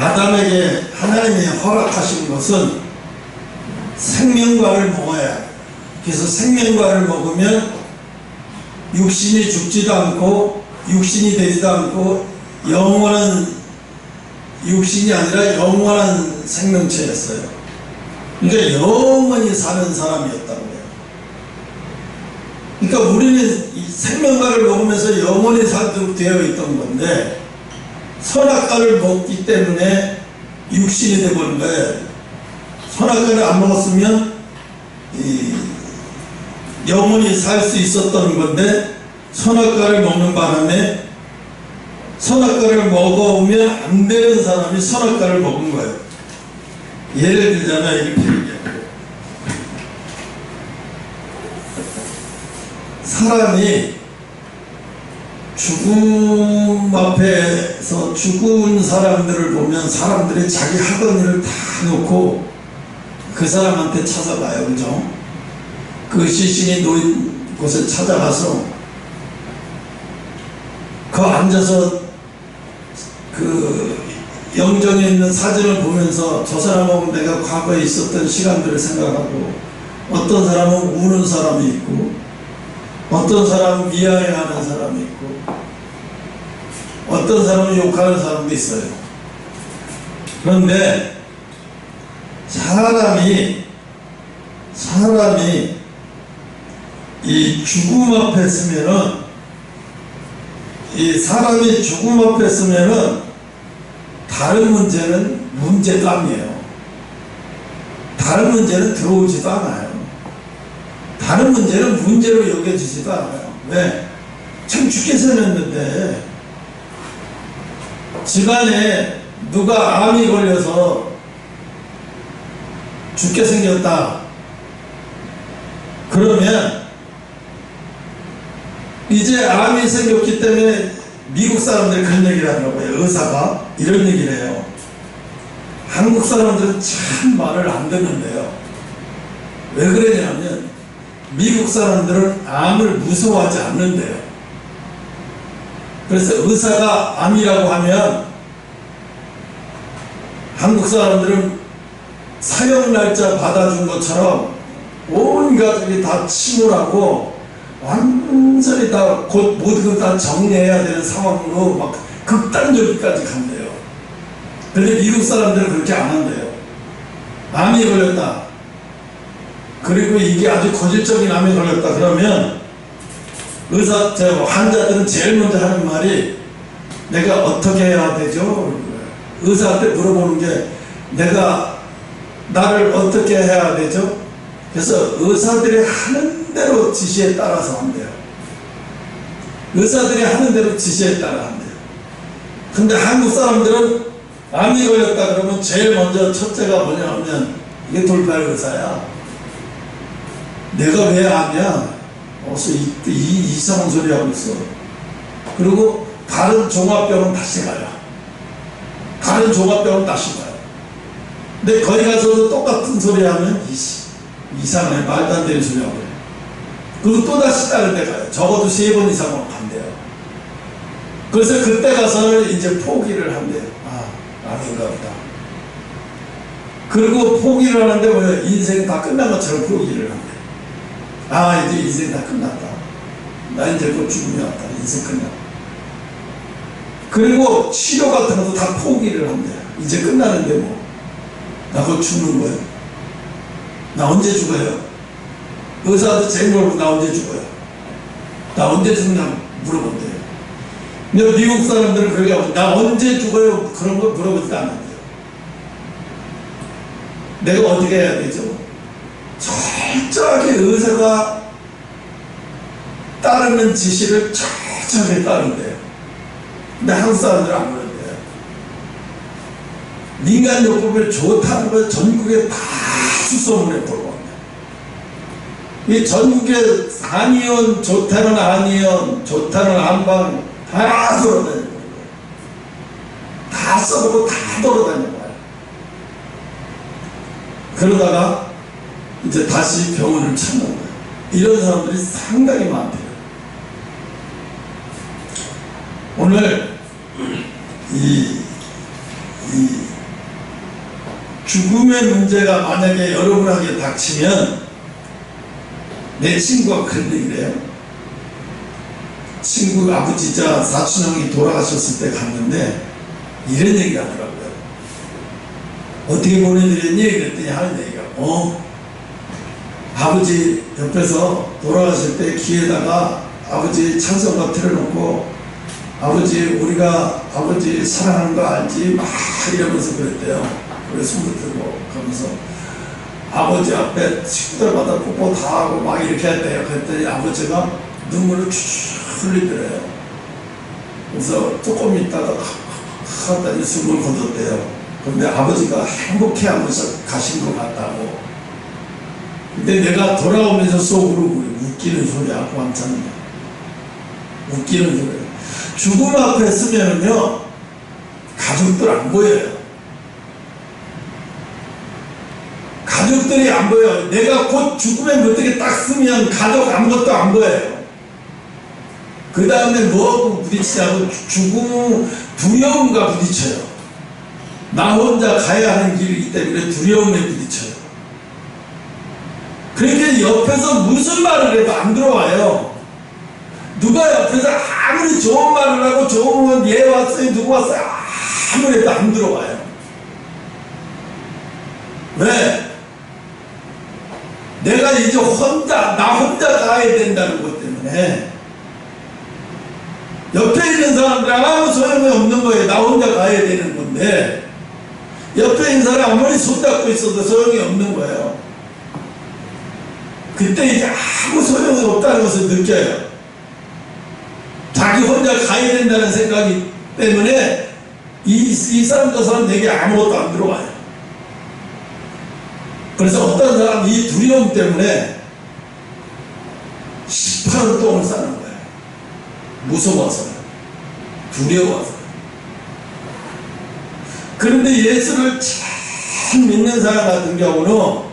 아담에게 하나님이 허락하신 것은 생명과를 먹어야 해요. 그래서 생명과를 먹으면 육신이 죽지도 않고 육신이 되지도 않고 영원한 육신이 아니라 영원한 생명체였어요. 그러니까 영원히 사는 사람이었다고 해요. 그러니까 우리는 이 생명과를 먹으면서 영원히 살도록 되어 있던 건데 선악과를 먹기 때문에 육신이 되어버린 거예요. 선악과를 안 먹었으면 영원히 살 수 있었던 건데 선악과를 먹는 바람에 선악과를 먹어오면 안 되는 사람이 선악과를 먹은 거예요. 예를 들자면 이렇게 얘기해요. 사람이 죽음 앞에서 죽은 사람들을 보면 사람들이 자기 하던 일을 다 놓고 그 사람한테 찾아가요. 그죠? 그 시신이 놓인 곳에 찾아가서 그 앉아서 그 영정에 있는 사진을 보면서 저 사람하고 내가 과거에 있었던 시간들을 생각하고, 어떤 사람은 우는 사람이 있고 어떤 사람은 미안해하는 사람이 있고 어떤 사람은 욕하는 사람도 있어요. 그런데 사람이 이 죽음 앞에 서면은, 이 사람이 죽음 앞에 서면은 다른 문제는 문제도 아니에요. 다른 문제는 들어오지도 않아요. 다른 문제는 문제로 여겨지지도 않아요. 왜? 참 죽게 생겼는데, 집안에 누가 암이 걸려서 죽게 생겼다 그러면 이제 암이 생겼기 때문에 미국 사람들이 그런 얘기를 하더라고요. 의사가 이런 얘기를 해요. 한국 사람들은 참 말을 안 듣는데요. 왜 그러냐면 미국 사람들은 암을 무서워하지 않는데요. 그래서 의사가 암이라고 하면 한국 사람들은 사형날짜 받아준 것처럼 온 가족이 다 침울하고 완전히 다 곧 모든 걸 다 정리해야 되는 상황으로 막 극단적이까지 간대요. 근데 미국 사람들은 그렇게 안 한대요. 암이 걸렸다, 그리고 이게 아주 고질적인 암이 걸렸다 그러면 환자들은 제일 먼저 하는 말이 내가 어떻게 해야 되죠? 의사한테 물어보는 게 나를 어떻게 해야 되죠? 그래서 의사들이 하는 대로 지시에 따라서 한대요. 의사들이 하는 대로 지시에 따라 한대요. 근데 한국 사람들은 암이 걸렸다 그러면 제일 먼저 첫째가 뭐냐면 이게 돌팔 의사야. 내가 왜 암이야? 어서 이상한 소리 하고 있어. 그리고 다른 종합병원 다시 가요. 다른 종합병원 다시 가요. 근데 거기 가서도 똑같은 소리 하면 이상해, 말도 안 되는 소리 하고 그래요. 그리고 또 다시 다른 데 가요. 적어도 3번 이상은 간대요. 그래서 그때 가서는 이제 포기를 한대요. 아닌가 보다. 그리고 포기를 하는데 뭐예요? 인생이 다 끝난 것처럼 포기를 한대요. 이제 인생 다 끝났다. 나 이제 곧 죽음이 왔다. 인생 끝났다. 그리고 치료 같은 것도 다 포기를 한대요. 이제 끝나는데 뭐. 나 곧 죽는 거예요. 나 언제 죽어요? 의사도 제일 물어보고 나 언제 죽어요? 나 언제 죽냐 물어본대요. 근데 미국 사람들은 그렇게 하고 나 언제 죽어요? 그런 거 물어보지도 않는데요. 내가 어떻게 해야 되죠? 철저하게 의사가 따르는 지시를 철저하게 따른대요. 근데 한국 사람들은 안 그런대요. 민간요법을 좋다는 걸 전국에 다 수소문에 보러 이 전국에 한의원, 좋다는 한의원, 좋다는 안방 다 돌아다니는 거예요. 다 써보고 다 돌아다니는 거예요. 그러다가 이제 다시 병원을 찾는 거예요. 이런 사람들이 상당히 많대요. 오늘 이 죽음의 문제가 만약에 여러분에게 닥치면, 내 친구가 그런 얘기를 해요. 친구 아버지자 사촌형이 돌아가셨을 때 갔는데 이런 얘기 하더라고요. 어떻게 보내드렸니? 그랬더니 하는 얘기가 아버지 옆에서 돌아가실 때 귀에다가 아버지 찬송가 틀어놓고 아버지 우리가 아버지 사랑하는 거 알지? 막 이러면서 그랬대요. 그래서 손도 들고 그러면서 아버지 앞에 식구들마다 뽀뽀 다 하고 막 이렇게 했대요. 그랬더니 아버지가 눈물을 쭉 흘리더래요. 그래서 조금 있다가 하더니 숨을 거뒀대요. 그런데 아버지가 행복해하면서 가신 것 같다고. 근데 내가 돌아오면서 속으로 웃기는 소리야. 완전 웃기는 소리. 죽음 앞에 서면은요 가족들 안 보여요. 가족들이 안 보여요. 내가 곧 죽음의 문턱에 딱 쓰면 가족 아무것도 안 보여요. 그 다음에 뭐하고 부딪히냐고 죽음 두려움과 부딪혀요. 나 혼자 가야 하는 길이기 때문에 두려움에 부딪혀요. 그러니까 옆에서 무슨 말을 해도 안 들어와요. 누가 옆에서 아무리 좋은 말을 하고 좋은 얘 왔어요 누구 왔어요 아무리 해도 안 들어와요. 왜? 내가 이제 나 혼자 가야 된다는 것 때문에 옆에 있는 사람들 아무 소용이 없는 거예요. 나 혼자 가야 되는 건데 옆에 있는 사람 아무리 손잡고 있어도 소용이 없는 거예요. 그때 이제 아무 소용이 없다는 것을 느껴요. 자기 혼자 가야 된다는 생각이 때문에 이 사람 저 사람 내게 아무것도 안 들어와요. 그래서 어떤 사람이 이 두려움 때문에 18년 똥을 싸는 거예요. 무서워서, 두려워서. 그런데 예수를 참 믿는 사람 같은 경우는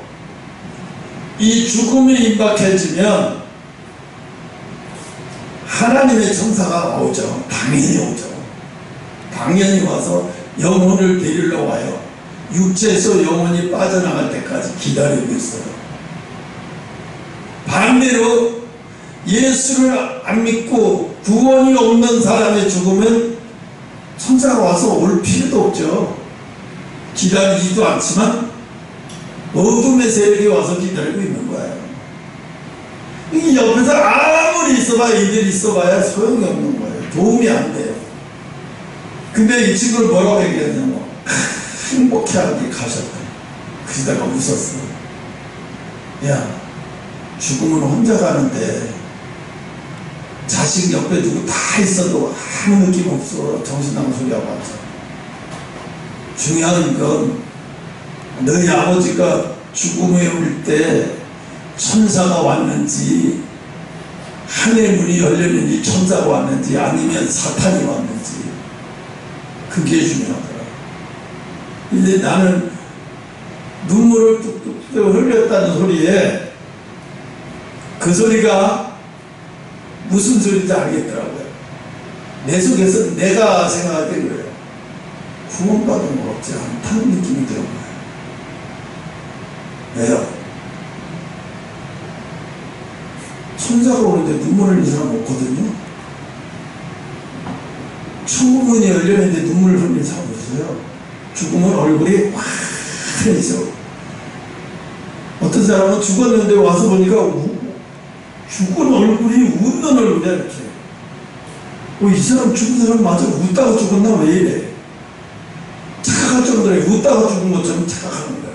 이 죽음이 임박해지면 하나님의 천사가 오죠. 당연히 오죠. 당연히 와서 영혼을 데리러 와요. 육체에서 영혼이 빠져나갈 때까지 기다리고 있어요. 반대로 예수를 안 믿고 구원이 없는 사람의 죽으면 천사가 와서 올 필요도 없죠. 기다리지도 않지만 어둠의 세력이 와서 기다리고 있는 거예요. 이 옆에서 아무리 있어봐야 이들이 있어봐야 소용이 없는 거예요. 도움이 안 돼요. 근데 이 친구를 뭐라고 얘기했냐면 행복해하게 가셨다. 그러다가 웃었어. 야, 죽음은 혼자 가는데 자식 옆에 두고 다 있어도 아무 느낌 없어. 정신나간 소리하고 앉아. 중요한 건 너희 아버지가 죽음에 올 때 천사가 왔는지 하늘 문이 열렸는지 천사가 왔는지 아니면 사탄이 왔는지 그게 중요하더라. 근데 나는 눈물을 뚝뚝 흘렸다는 소리에 그 소리가 무슨 소리인지 알겠더라고요. 내 속에서 내가 생각할 때 그래요. 구원받은 것 같지 않다는 느낌이 들어요. 왜요? 천사가 오는데 눈물 흘리는 사람 없거든요. 천국문이 열렸는데 눈물 흘리는 사람 없어요. 죽으면 얼굴이 환해져. 어떤 사람은 죽었는데 와서 보니까 죽은 얼굴이 웃는 얼굴이야. 이렇게 이 사람 죽은 사람 맞아 웃다가 죽었나 왜 이래. 착각할 정도로 웃다가 죽은 것처럼 착각하는 거야.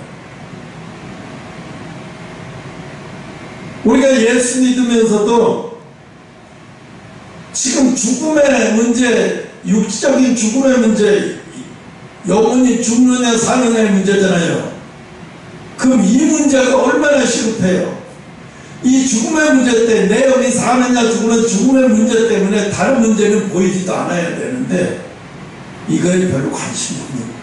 우리가 예수 믿으면서도 지금 죽음의 문제, 육체적인 죽음의 문제, 영혼이 죽느냐 사느냐의 문제잖아요. 그럼 이 문제가 얼마나 시급해요. 이 죽음의 문제 때 내 영이 사느냐 죽느냐 죽음의 문제 때문에 다른 문제는 보이지도 않아야 되는데 이거에 별로 관심이 없는 거야.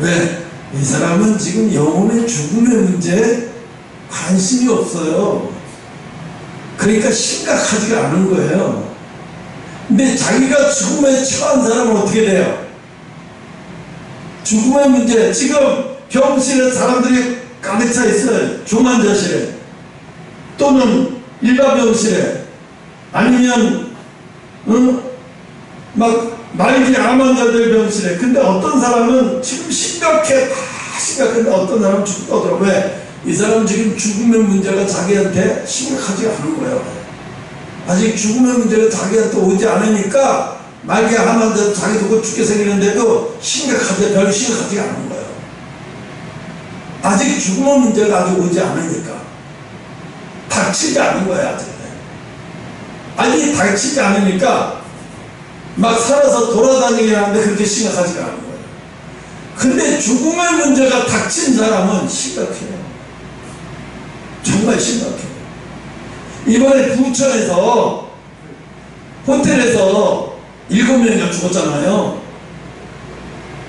왜? 이 사람은 지금 영혼의 죽음의 문제에 관심이 없어요. 그러니까 심각하지가 않은 거예요. 근데 자기가 죽음에 처한 사람은 어떻게 돼요? 죽음의 문제, 지금 병실에 사람들이 가득 차 있어요. 중환자실에 또는 일반 병실에, 아니면 막 말기 암 환자들 병실에. 근데 어떤 사람은 지금 심각해, 다 심각한데 어떤 사람은 죽더라고요. 왜? 이 사람은 지금 죽음의 문제가 자기한테 심각하지 않은 거예요. 아직 죽음의 문제가 자기한테 오지 않으니까 말기 암 환자도 자기도 곧 죽게 생기는데도 심각하지, 별로 심각하지 않은 거예요. 아직 죽음의 문제가 아직 오지 않으니까. 닥치지 않은 거예요. 아직 닥치지 않으니까 막 살아서 돌아다니긴 하는데 그렇게 심각하지가 않은 거예요. 근데 죽음의 문제가 닥친 사람은 심각해요. 정말 심각해요. 이번에 부천에서 호텔에서 7명이 죽었잖아요.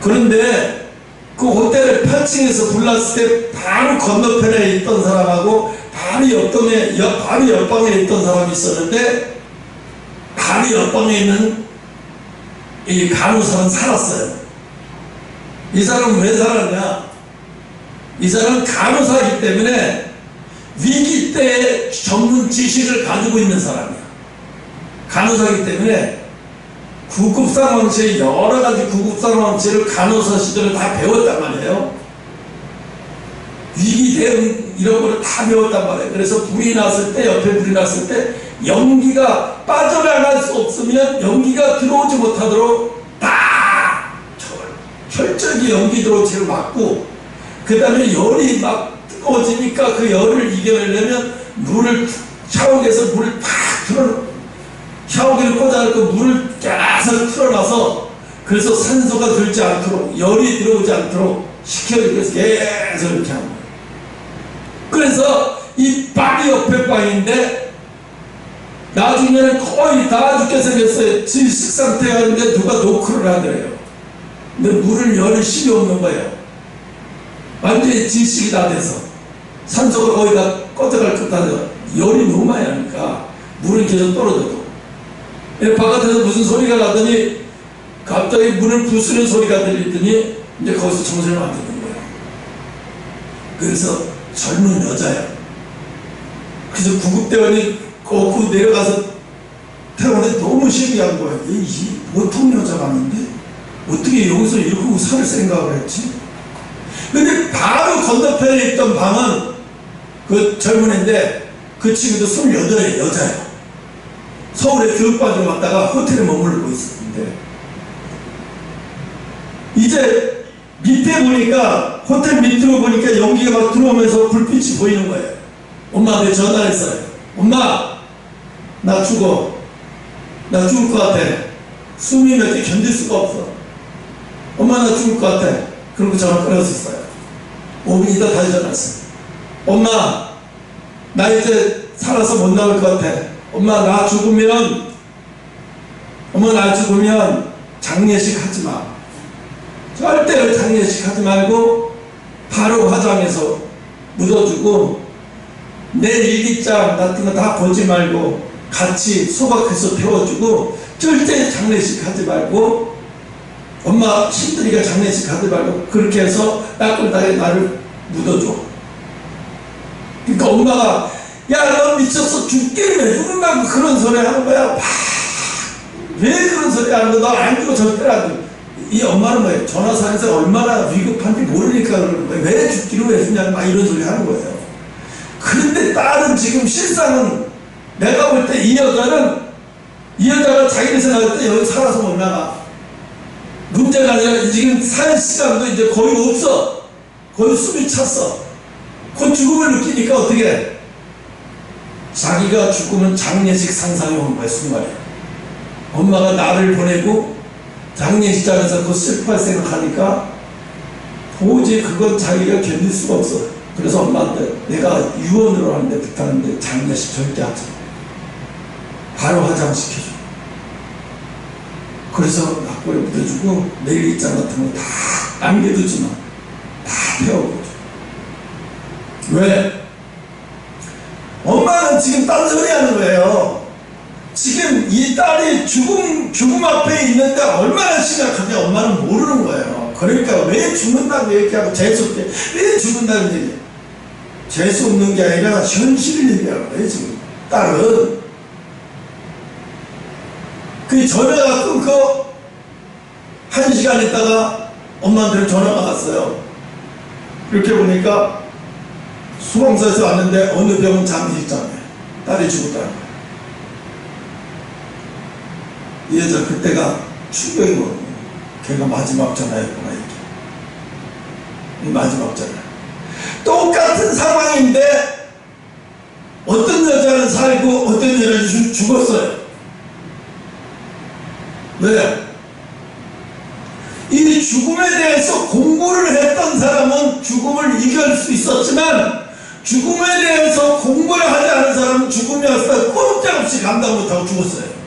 그런데 그 호텔의 8층에서 불났을 때 바로 건너편에 있던 사람하고 바로 옆방에 있던 사람이 있었는데, 바로 옆방에 있는 이 간호사는 살았어요. 이 사람은 왜 살았냐? 이 사람은 간호사이기 때문에 위기 때의 전문 지식을 가지고 있는 사람이야. 간호사이기 때문에 구급상황실, 여러 가지 구급상황실을 간호사 시절에 다 배웠단 말이에요. 위기 대응 이런 거를 다 배웠단 말이에요. 그래서 불이 났을 때, 옆에 불이 났을 때 연기가 빠져나갈 수 없으면 연기가 들어오지 못하도록 다 철저히 연기 들어오지를 막고, 그 다음에 열이 막 뜨거워지니까 그 열을 이겨내려면 샤워기에서 물을 팍 샤워기를 꽂아놓고 물을 계속 틀어놔서, 그래서 산소가 들지 않도록, 열이 들어오지 않도록 시켜주기 위해서 계속 이렇게 하는 거예요. 그래서 이 바로 옆에 방인데 나중에는 거의 다 죽게 생겼어요. 질식 상태가 있는데 누가 노크를 하더래요. 근데 물을 열을 심이 없는 거예요. 완전히 질식이 다 돼서 산소가 거의 다 꺼져갈 것 같아요. 열이 너무 많이 나니까 물은 계속 떨어져도. 바깥에서 무슨 소리가 나더니 갑자기 문을 부수는 소리가 들리더니 이제 거기서 정신을 안 드는 거예요. 그래서 젊은 여자야. 그래서 구급대원이 거꾸로 내려가서 태우는데 너무 신기한 거예요. 이 보통 여자가 아닌데 어떻게 여기서 이러고 살 생각을 했지? 근데 바로 건너편에 있던 방은 그 젊은 애인데 그 친구도 28의 여자예요. 서울에 교육받으러 왔다가 호텔에 머무르고 있었는데, 이제 밑에 보니까, 호텔 밑으로 보니까 연기가 막 들어오면서 불빛이 보이는 거예요. 엄마한테 전화를 했어요. 엄마, 나 죽어. 나 죽을 것 같아. 숨이 몇 개 견딜 수가 없어. 엄마, 나 죽을 것 같아. 그리고 전화 끊었었어요. 5분 있다 다시 전화했어요. 엄마, 나 이제 살아서 못 나올 것 같아. 엄마, 나 죽으면 장례식 하지 마. 절대로 장례식 하지 말고 바로 화장해서 묻어주고, 내 일기장 같은 거 다 보지 말고 같이 소박해서 태워주고, 절대 장례식 하지 말고, 엄마 힘드니까 장례식 하지 말고, 그렇게 해서 따끈따게 나를 묻어줘. 그러니까 엄마가, 야, 너 미쳤어. 죽겠네. 죽는다고 그런 소리 하는 거야. 왜 그런 소리 하는 거야? 너 안 죽어. 절대로 안 죽어. 이 엄마는 뭐예요? 전화상에서 얼마나 위급한지 모르니까 그러는 거예요. 왜 죽기로 왜 죽냐? 막 이런 소리 하는 거예요. 그런데 딸은 지금 실상은, 내가 볼 때 이 여자가 자기를 생각할 때 여기 살아서 못 나가. 문제가 아니라 지금 살 시간도 이제 거의 없어. 거의 숨이 찼어. 그 죽음을 느끼니까 어떻게 해? 자기가 죽으면 장례식 상상이 오는 거야, 순간에. 엄마가 나를 보내고 장례식장에서 그 슬퍼할 생각하니까 도저히 그건 자기가 견딜 수가 없어. 그래서 엄마한테 내가 유언으로 하는데 부탁하는데 장례식 절대 하지 마. 바로 화장시켜줘. 그래서 낙골에 묻어주고 내일 일장 같은 거 다 남겨두지 마. 다 태워버려. 왜? 엄마는 지금 딴소리 하는 거예요. 지금 이 딸이 죽음 앞에 있는데 얼마나 심각한지 엄마는 모르는 거예요. 그러니까 왜 죽는다고 얘기하고 재수없게 왜 죽는다는 얘기야. 재수없는 게 아니라 현실을 얘기하는 거예요 지금. 딸은 그 전화가 끊고 1시간 있다가 엄마한테 전화가 왔어요. 이렇게 보니까 수봉사에서 왔는데 어느 병원 잠이 있잖아요. 딸이 죽었다는 거예요. 이 여자 그때가 충격이거든요. 걔가 마지막 전화였구나 이게. 마지막 전화. 똑같은 상황인데 어떤 여자는 살고 어떤 여자는 죽었어요. 왜? 이 죽음에 대해서 공부를 했던 사람은 죽음을 이길 수 있었지만 죽음에 대해서 공부를 하지 않은 사람은 죽음이 왔을 때 꼼짝없이 감당 못하고 죽었어요.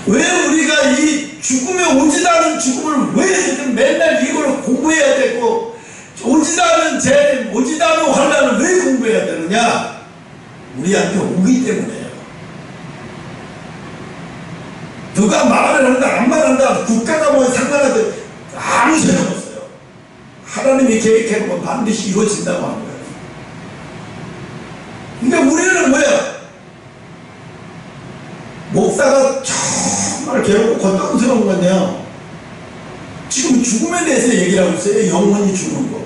왜 우리가 이 죽음에 오지도 않은 죽음을 왜 지금 맨날 이걸 공부해야 되고 오지도 않은 재, 오지도 않은 환난을 왜 공부해야 되느냐? 우리한테 오기 때문에요. 누가 말을 한다 안 말한다 국가가 뭐 상관하든 아무 소용없어요. 하나님이 계획해놓으면 반드시 이루어진다고 하는 거예요. 그러니까 우리는 뭐야? 목사가 정말 괴롭고 고통스러운 건데요. 지금 죽음에 대해서 얘기를 하고 있어요. 영혼이 죽는 거.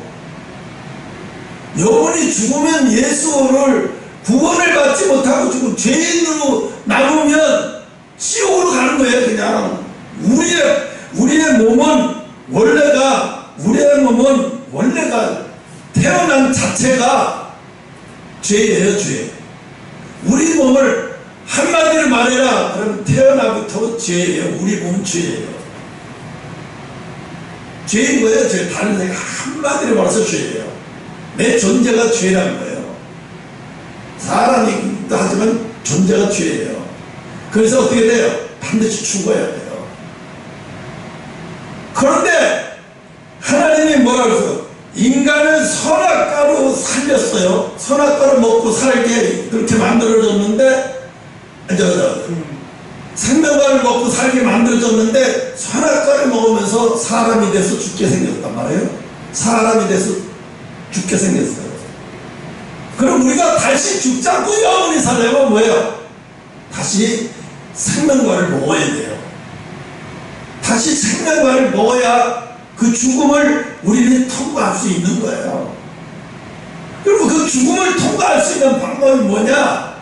영혼이 죽으면 예수를 구원을 받지 못하고 지금 죄인으로 남으면 지옥으로 가는 거예요. 그냥 우리의 몸은 원래가 태어난 자체가 죄예요. 죄. 우리 몸을 한마디로 말해라. 그럼 태어나부터 죄예요. 우리 몸은 죄예요. 죄인 거예요. 죄. 다른 얘기 한마디로 말해서 죄예요. 내 존재가 죄라는 거예요. 사람이기도 하지만 존재가 죄예요. 그래서 어떻게 돼요? 반드시 죽어야 돼요. 그런데 하나님이 뭐라 그랬어요? 인간을 선악과로 살렸어요. 선악과를 먹고 살게 그렇게 만들어졌는데 생명과를 먹고 살게 만들어졌는데 선악과를 먹으면서 사람이 돼서 죽게 생겼단 말이에요. 사람이 돼서 죽게 생겼어요. 그럼 우리가 다시 죽지 않고 영원히 살려면 뭐예요? 다시 생명과를 먹어야 돼요. 다시 생명과를 먹어야 그 죽음을 우리는 통과할 수 있는 거예요. 그리고 그 죽음을 통과할 수 있는 방법이 뭐냐?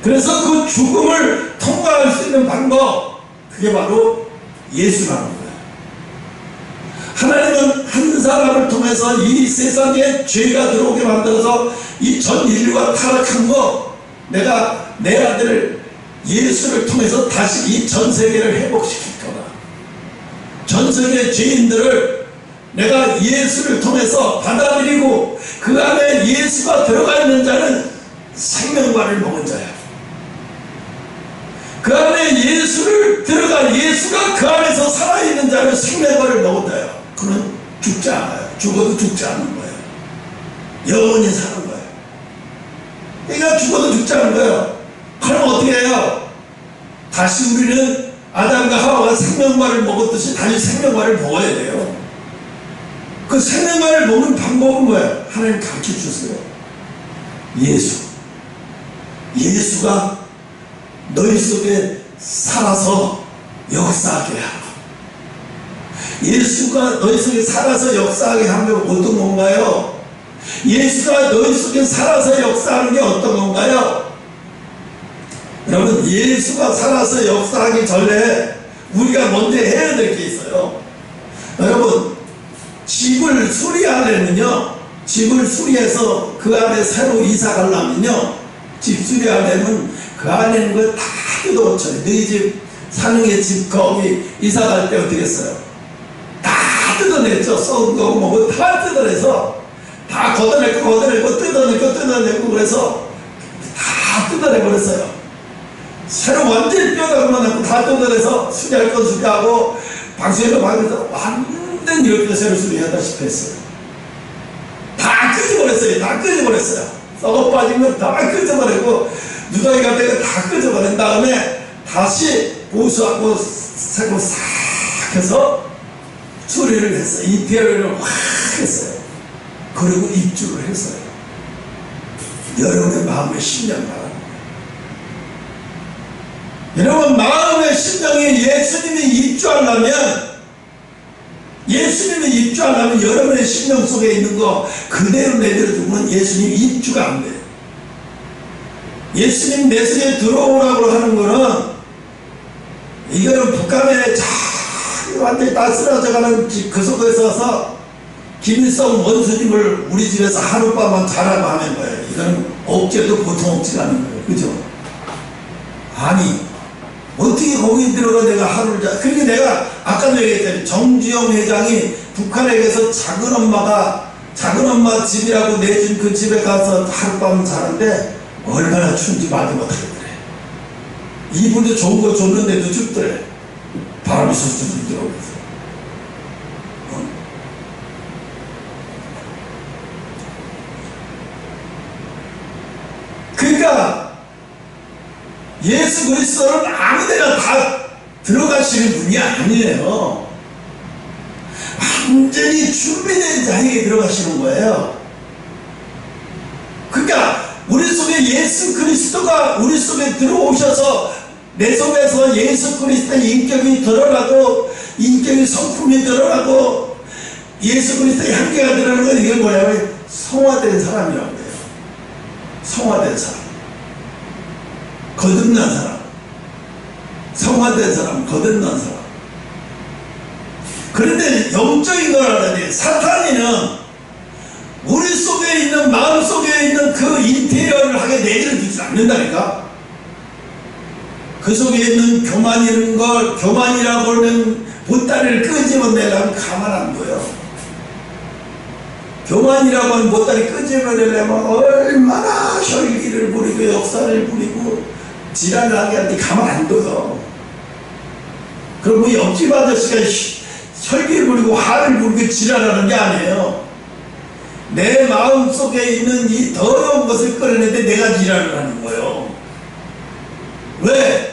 그래서 그 죽음을 통과할 수 있는 방법, 그게 바로 예수라는 거예요. 하나님은 한 사람을 통해서 이 세상에 죄가 들어오게 만들어서 이 전 인류가 타락한 거, 내가 내 아들을 예수를 통해서 다시 이 전 세계를 회복시킬 거다. 전 세계 죄인들을 내가 예수를 통해서 받아들이고 그 안에 예수가 들어가 있는 자는 생명과를 먹은 자야. 그 안에 예수를 들어가 예수가 그 안에서 살아있는 자는 생명과를 먹은 자야. 그는 죽지 않아요. 죽어도 죽지 않는 거예요. 영원히 사는 거예요. 그러니까 죽어도 죽지 않는 거예요. 그럼 어떻게 해요? 다시 우리는 아담과 하와가 생명과를 먹었듯이 다시 생명과를 먹어야 돼요. 그 생명과를 먹는 방법은 뭐예요? 하나님 가르쳐 주셨어요. 예수가 너희 속에 살아서 역사하게 하라. 예수가 너희 속에 살아서 역사하게 하면 어떤 건가요? 예수가 너희 속에 살아서 역사하는 게 어떤 건가요? 여러분, 예수가 살아서 역사하기 전에 우리가 먼저 해야 될 게 있어요. 여러분, 집을 수리하려면요, 집을 수리해서 그 안에 새로 이사 가려면요, 집 수리하려면 그 안에 있는 걸 다 뜯어고쳐요. 너희 집 사는 게 집 거기 이사 갈 때 어떻게 했어요? 다 뜯어냈죠. 썩은 거 뭐 다 뜯어내서 다 걷어내고 뜯어내고 그래서 다 뜯어내버렸어요. 새로 완전히 뼈다귀만 다 뜯어내서 수리할 건 수리하고 방수해서 방에서 완전히 이렇게 새로 수리하다시피 했어요. 다 끄집어냈어요. 다 끄집어냈어요. 썩어 빠진 거 다 끄집어내고 누더기가 되고 다 끄집어낸 다음에 다시 보수하고 새로 싹 해서 수리를 했어요. 인테리어를 확 했어요. 그리고 입주를 했어요. 여러분의 마음의 심령 바랍니다. 여러분 마음의 심령에 예수님이 입주하려면 여러분의 심령 속에 있는 거 그대로 내버려두면 예수님 입주가 안 돼요. 예수님 내 속에 들어오라고 하는 거는 이거는 북한에 완전히 다 쓰러져가는 그 속에 서서 김일성 원수님을 우리 집에서 하룻밤만 자라고 하는 거예요. 이거는 억제도 보통 억지가 아닌 거예요. 그죠? 아니 어떻게 거기 들어가 내가 하루를 자. 그러니까 내가 아까도 얘기했잖아요. 정주영 회장이 북한에게서 작은 엄마 집이라고 내준 그 집에 가서 하룻밤 자는데 얼마나 추운지 말도 못하겠더래. 이분도 좋은 거 줬는데도 춥더래. 바람이 쏟아져 들어오면서. 그러니까 예수 그리스도는 아무데나 다 들어가시는 분이 아니에요. 완전히 준비된 자리에 들어가시는 거예요. 그러니까 우리 속에 예수 그리스도가 우리 속에 들어오셔서 내 속에서 예수 그리스도의 인격이 드러나고 인격의 성품이 드러나고 예수 그리스도의 향기가 드러나는 건 이게 뭐냐면 성화된 사람이라고 해요. 성화된 사람, 거듭난 사람, 성화된 사람, 거듭난 사람. 그런데 영적인 걸 알아야 돼요. 사탄이는 우리 속에 있는 마음 속에 있는 그 인테리어를 하게 내버려두지 않는다니까. 그 속에 있는 교만이라고 하는 보따리를 끄집어내려면 가만 안 둬요. 교만이라고 하는 보따리 끄집어내려면 얼마나 혈기를 부리고 역사를 부리고 지랄을 하게 하는데 가만 안 둬요. 그럼 뭐 옆집 아저씨가 혈기를 부리고 화를 부리고 지랄하는 게 아니에요. 내 마음 속에 있는 이 더러운 것을 끌어내는데 내가 지랄을 하는 거예요. 왜?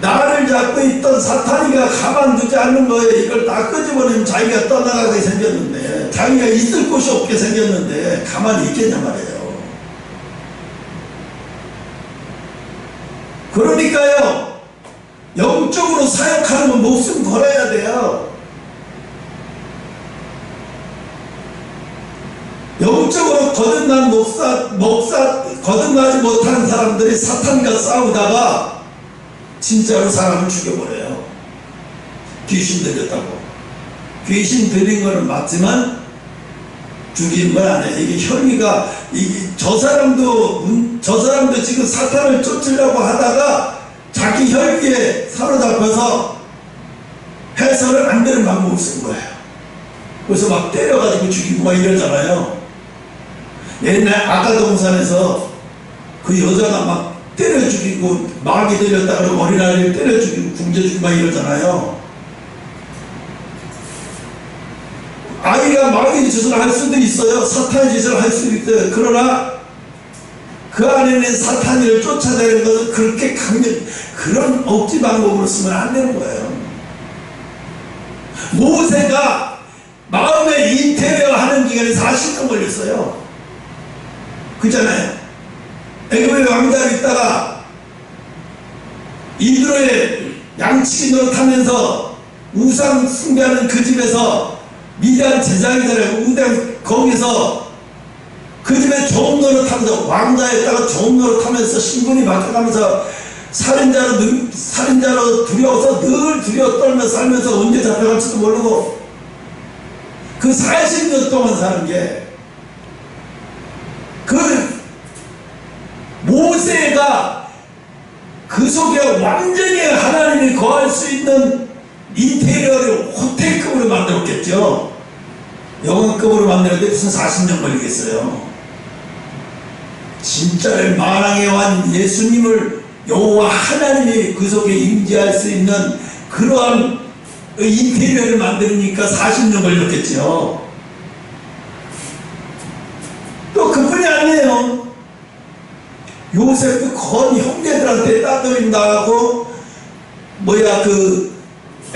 나를 잡고 있던 사탄이가 가만두지 않는 거예요. 이걸 다 끄집어내면 자기가 떠나가게 생겼는데, 자기가 있을 곳이 없게 생겼는데 가만히 있겠냐 말이에요. 그러니까요, 영적으로 사역하는 건 목숨 걸어야 돼요. 영적으로 거듭나지 못한 사람들이 사탄과 싸우다가 진짜로 사람을 죽여버려요. 귀신 들렸다고. 귀신 들린 거는 맞지만 죽이는 건 아니에요. 이게 혈기가, 저 사람도 지금 사탄을 쫓으려고 하다가 자기 혈기에 사로잡혀서 해서는 안 되는 방법을 쓴 거예요. 그래서 막 때려가지고 죽이고 막 이러잖아요. 옛날 아가동산에서 그 여자가 막 때려 죽이고 마귀 들렸다 그러고 어린아이를 때려 죽이고 굶겨 죽이고 막 이러잖아요. 아이가 마귀 짓을 할 수도 있어요. 사탄의 짓을 할 수도 있어요. 그러나 그 안에는 사탄이를 쫓아내는 것은 그렇게 그런 억지 방법으로 쓰면 안 되는 거예요. 모세가 마음의 인테리어 하는 기간에 40년 걸렸어요. 그잖아요. 애굽의 왕자로 있다가 이드로의 양치기 노릇하면서 우상 숭배하는 그 집에서 미디안 제장이잖아요. 거기서 그 집에 종업 노릇하면서 왕자에다가 종업 노릇하면서 신분이 바뀌어가면서 살인자로 두려워서 늘 두려워 떨며 살면서 언제 잡혀갈지도 모르고 그 40년 동안 사는 게 그 모세가 그 속에 완전히 하나님이 거할 수 있는 인테리어를 호텔급으로 만들었겠죠. 영화급으로 만들었는데 무슨 40년 걸리겠어요. 진짜를 만왕의 왕 예수님을 여호와 하나님이 그 속에 임재할 수 있는 그러한 인테리어를 만드니까 40년 걸렸겠죠. 또 그뿐이 아니에요. 요셉도 건 형제들한테 따돌림 당하고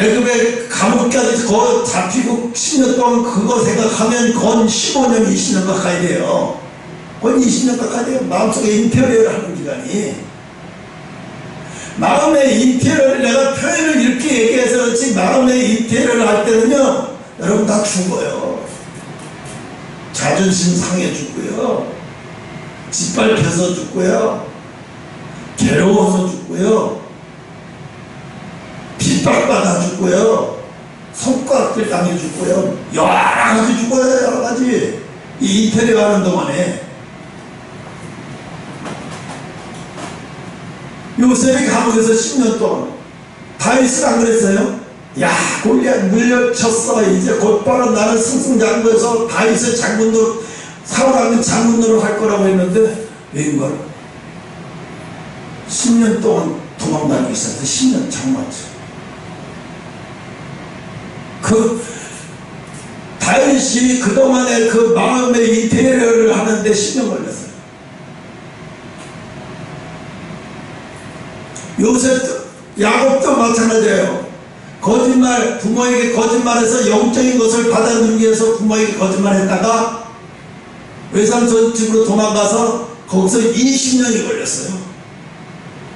애굽에 감옥까지 거 잡히고 10년 동안 그거 생각하면 건 15년, 20년 가까이 돼요. 건 20년 가까이 돼요. 마음속에 인테리어를 하는 기간이. 마음의 인테리어를 내가 표현을 이렇게 얘기해서 그렇지, 마음의 인테리어를 할 때는요, 여러분 다 죽어요. 자존심 상해 죽고요, 짓밟혀서 죽고요, 괴로워서 죽고요, 핍박받아 죽고요, 손가락질 당해 죽고요, 여러 가지 죽어요. 여러 가지. 이 인테리어 하는 동안에 요셉이 감옥에서 10년 동안, 다윗은 안 그랬어요? 야, 골리앗 물려쳤어. 이제 곧바로 나는 승승장구해서 다윗의 장군으로, 사울왕은 장군으로 할 거라고 했는데 웬걸 10년 동안 도망다니고 있었는데 10년 장마죠. 그 다윗이 그동안에 그 마음의 인테리어를 하는데 10년 걸렸어요. 요셉도, 야곱도 마찬가지예요. 거짓말, 부모에게 거짓말해서 영적인 것을 받아들이기 위해서 부모에게 거짓말했다가 외삼촌 집으로 도망가서 거기서 20년이 걸렸어요.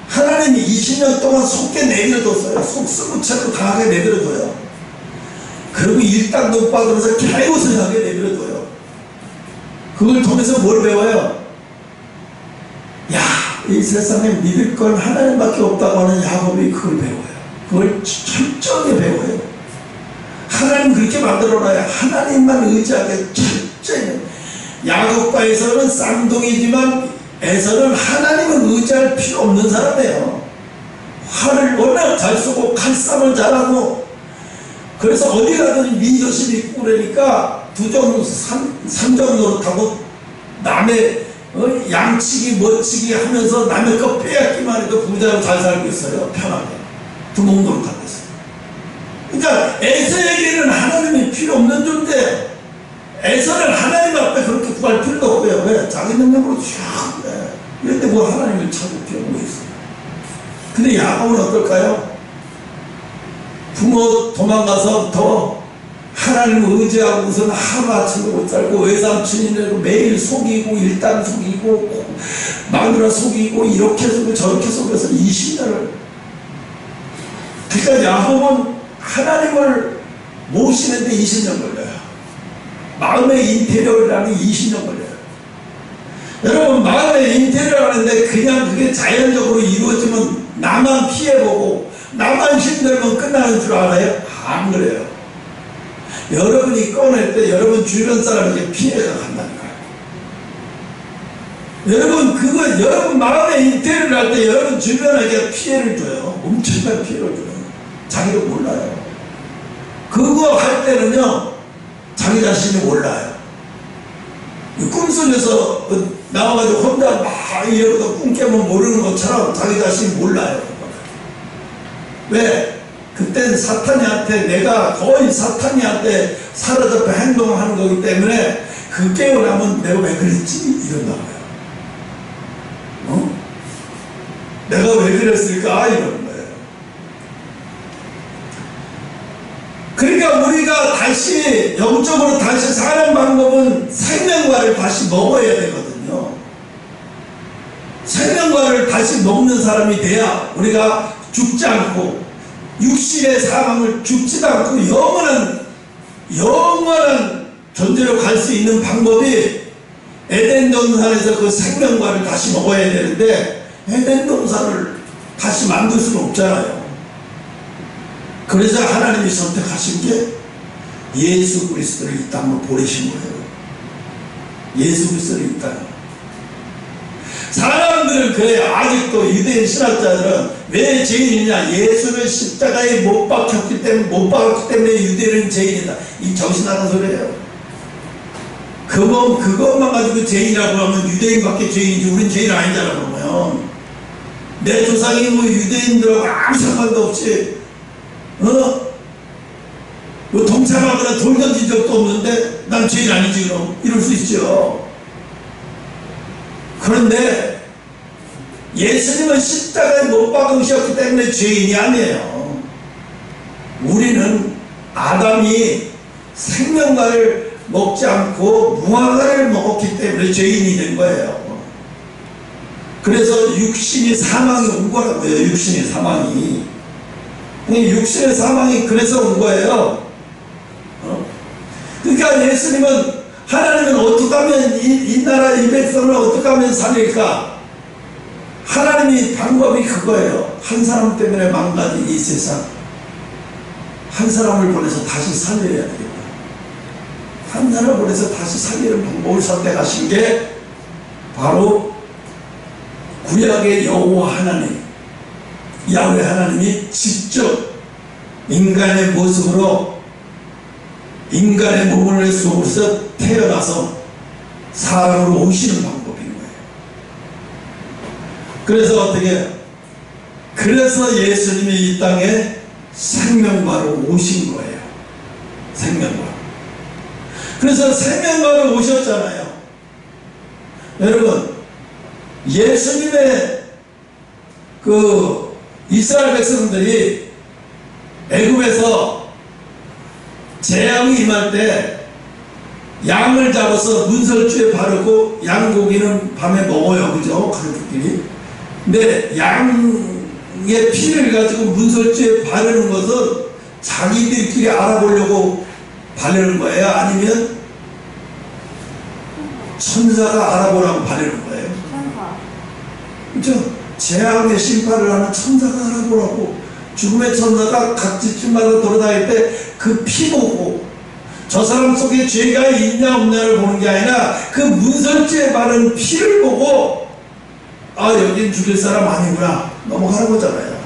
하나님이 20년 동안 속게 내버려뒀어요. 속수무책으로 강하게 내버려둬요. 그리고 일당도 못 받으면서 개웃을 하게 내버려둬요. 그걸 통해서 뭘 배워요? 야, 이 세상에 믿을 건 하나님밖에 없다고 하는 야곱이 그걸 배워요. 그걸 철저하게 배워요. 하나님 그렇게 만들어놔야 하나님만 의지하게 철저히. 야곱과에서는 쌍둥이지만 에서는 하나님을 의지할 필요 없는 사람이에요. 활을 워낙 잘 쏘고 칼싸움을 잘하고, 그래서 어디 가든 민조심 있고 그러니까 두정 삼정 노릇하고 남의 양치기 멋치기 하면서 남의 거 빼앗기만 해도 부자로 잘 살고 있어요. 편하게 두목 노릇하고 있어요. 그러니까 에서에게는 하나님이 필요 없는 존재. 에서는 하나님 앞에 그렇게 구할 필요도 없고요. 왜? 자기 능력으로 쫙 해. 이럴 때 뭐 하나님을 찾을 필요가 뭐 있어요. 근데 야곱은 어떨까요? 부모 도망가서부터 하나님을 의지하고서는 하루아침에 못 살고, 외삼촌이라고 매일 속이고, 일단 속이고, 마누라 속이고, 이렇게 속이고 저렇게 속여서 20년을. 그러니까 야곱은 하나님을 모시는데 20년 걸려요. 마음의 인테리어를 하는 20년 걸려요. 여러분, 마음의 인테리어를 하는데 그냥 그게 자연적으로 이루어지면 나만 피해보고 나만 힘들면 끝나는 줄 알아요? 안 그래요. 여러분이 꺼낼 때 여러분 주변 사람에게 피해가 간다는 거예요. 여러분 마음의 인테리어를 할 때 여러분 주변에게 피해를 줘요. 엄청난 피해를 줘요. 자기도 몰라요. 그거 할 때는요, 자기 자신이 몰라요. 꿈속에서 나와가지고 혼자 막 이러고도 꿈 깨면 모르는 것처럼 자기 자신이 몰라요. 왜? 그땐 사탄이한테, 내가 거의 사탄이한테 사로잡혀 행동하는 거기 때문에 그 깨어나면 내가 왜 그랬지? 이런다고요. 내가 왜 그랬을까? 이러는 거예요. 그러니까 우리가 다시 영적으로 다시 사는 방법은 생명과를 다시 먹어야 되거든요. 생명과를 다시 먹는 사람이 돼야 우리가 죽지 않고, 육신의 사망을 죽지도 않고 영원한 존재로 갈 수 있는 방법이, 에덴 동산에서 그 생명과를 다시 먹어야 되는데 에덴 동산을 다시 만들 수는 없잖아요. 그래서 하나님이 선택하신 게 예수 그리스도를 이 땅으로 보내신 거예요. 예수 그리스도를 이 땅으로. 사람들은 그래요. 아직도 유대인 신학자들은 왜 죄인이냐? 예수를 십자가에 못 박혔기 때문에 유대인은 죄인이다. 이 정신나간 소리예요. 그것만 가지고 죄인이라고 하면 유대인밖에 죄인이지 우린 죄인 아니잖아. 그러면 내 조상이 뭐 유대인들하고 아무 상관도 없이 뭐 동참하거나 돌 던진 적도 없는데 난 죄인 아니지 그럼? 이럴 수 있죠. 그런데 예수님은 십자가에 못 박으셨기 때문에 죄인이 아니에요. 우리 아담이 생명과를 먹지 않고 무화과를 먹었기 때문에 죄인이 된 거예요. 그래서 육신이 사망이 온 거라고요. 육신의 사망이. 육신의 사망이 그래서 온 거예요. 그러니까 예수님은, 하나님은 어떻게 하면 이 나라 이 백성을 어떻게 하면 살릴까? 하나님이 방법이 그거예요. 한 사람 때문에 망가진 이 세상, 한 사람을 보내서 다시 살려야 되겠다. 한 사람을 보내서 다시 살리는 방법을 선택하신 게 바로 구약의 여호와 하나님, 야훼 하나님이 직접 인간의 모습으로 인간의 몸을 속에서 태어나서 사람으로 오시는 방법인 거예요. 그래서 어떻게, 그래서 예수님이 이 땅에 생명과로 오신 거예요. 생명과. 그래서 생명과로 오셨잖아요. 여러분, 예수님의 그 이스라엘 백성들이 애굽에서 재앙이 임할 때 양을 잡아서 문설주에 바르고, 양고기는 밤에 먹어요. 그죠? 가족들끼리. 근데 양의 피를 가지고 문설주에 바르는 것은 자기들끼리 알아보려고 바르는 거예요? 아니면 천사가 알아보라고 바르는 거예요? 그렇죠? 재앙의 심판을 하는 천사가 알아보라고. 죽음의 천사가 각 집집마다 돌아다닐 때 그 피 보고 저 사람 속에 죄가 있냐 없냐를 보는 게 아니라 그 문설주에 바른 피를 보고, 아, 여긴 죽일 사람 아니구나 넘어가는 거잖아요.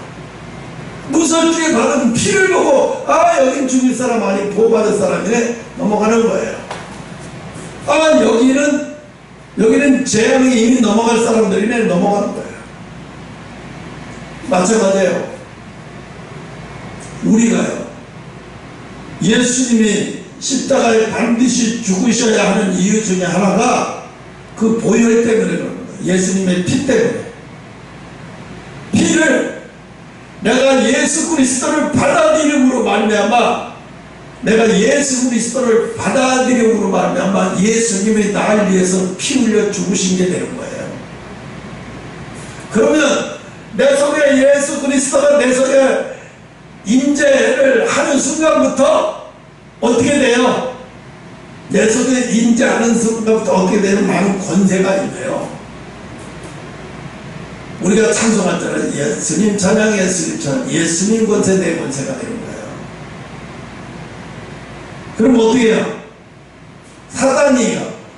문설주에 바른 피를 보고, 아, 여긴 죽일 사람 아니, 보호받을 사람이네 넘어가는 거예요. 아, 여기는 재앙이 이미 넘어갈 사람들이네 넘어가는 거예요. 마찬가지예요. 우리가요, 예수님이 십자가에 반드시 죽으셔야 하는 이유 중에 하나가 그 보혈 때문에 그런 거예요. 예수님의 피 때문에. 피를 내가 예수 그리스도를 받아들임으로 말미암아, 내가 예수 그리스도를 받아들임으로 말미암아 예수님이 나를 위해서 피 흘려 죽으신 게 되는 거예요. 그러면 내 속에 예수 그리스도가 내 속에 임재를 하는 순간부터 어떻게 돼요? 내 속에 임재하는 순간부터 어떻게 되는 많은 권세가 있네요. 우리가 찬송하잖아요. 예수님 찬양, 예수님 찬양, 예수님 권세, 내 권세가 되는 거예요. 그럼 어떻게 해요?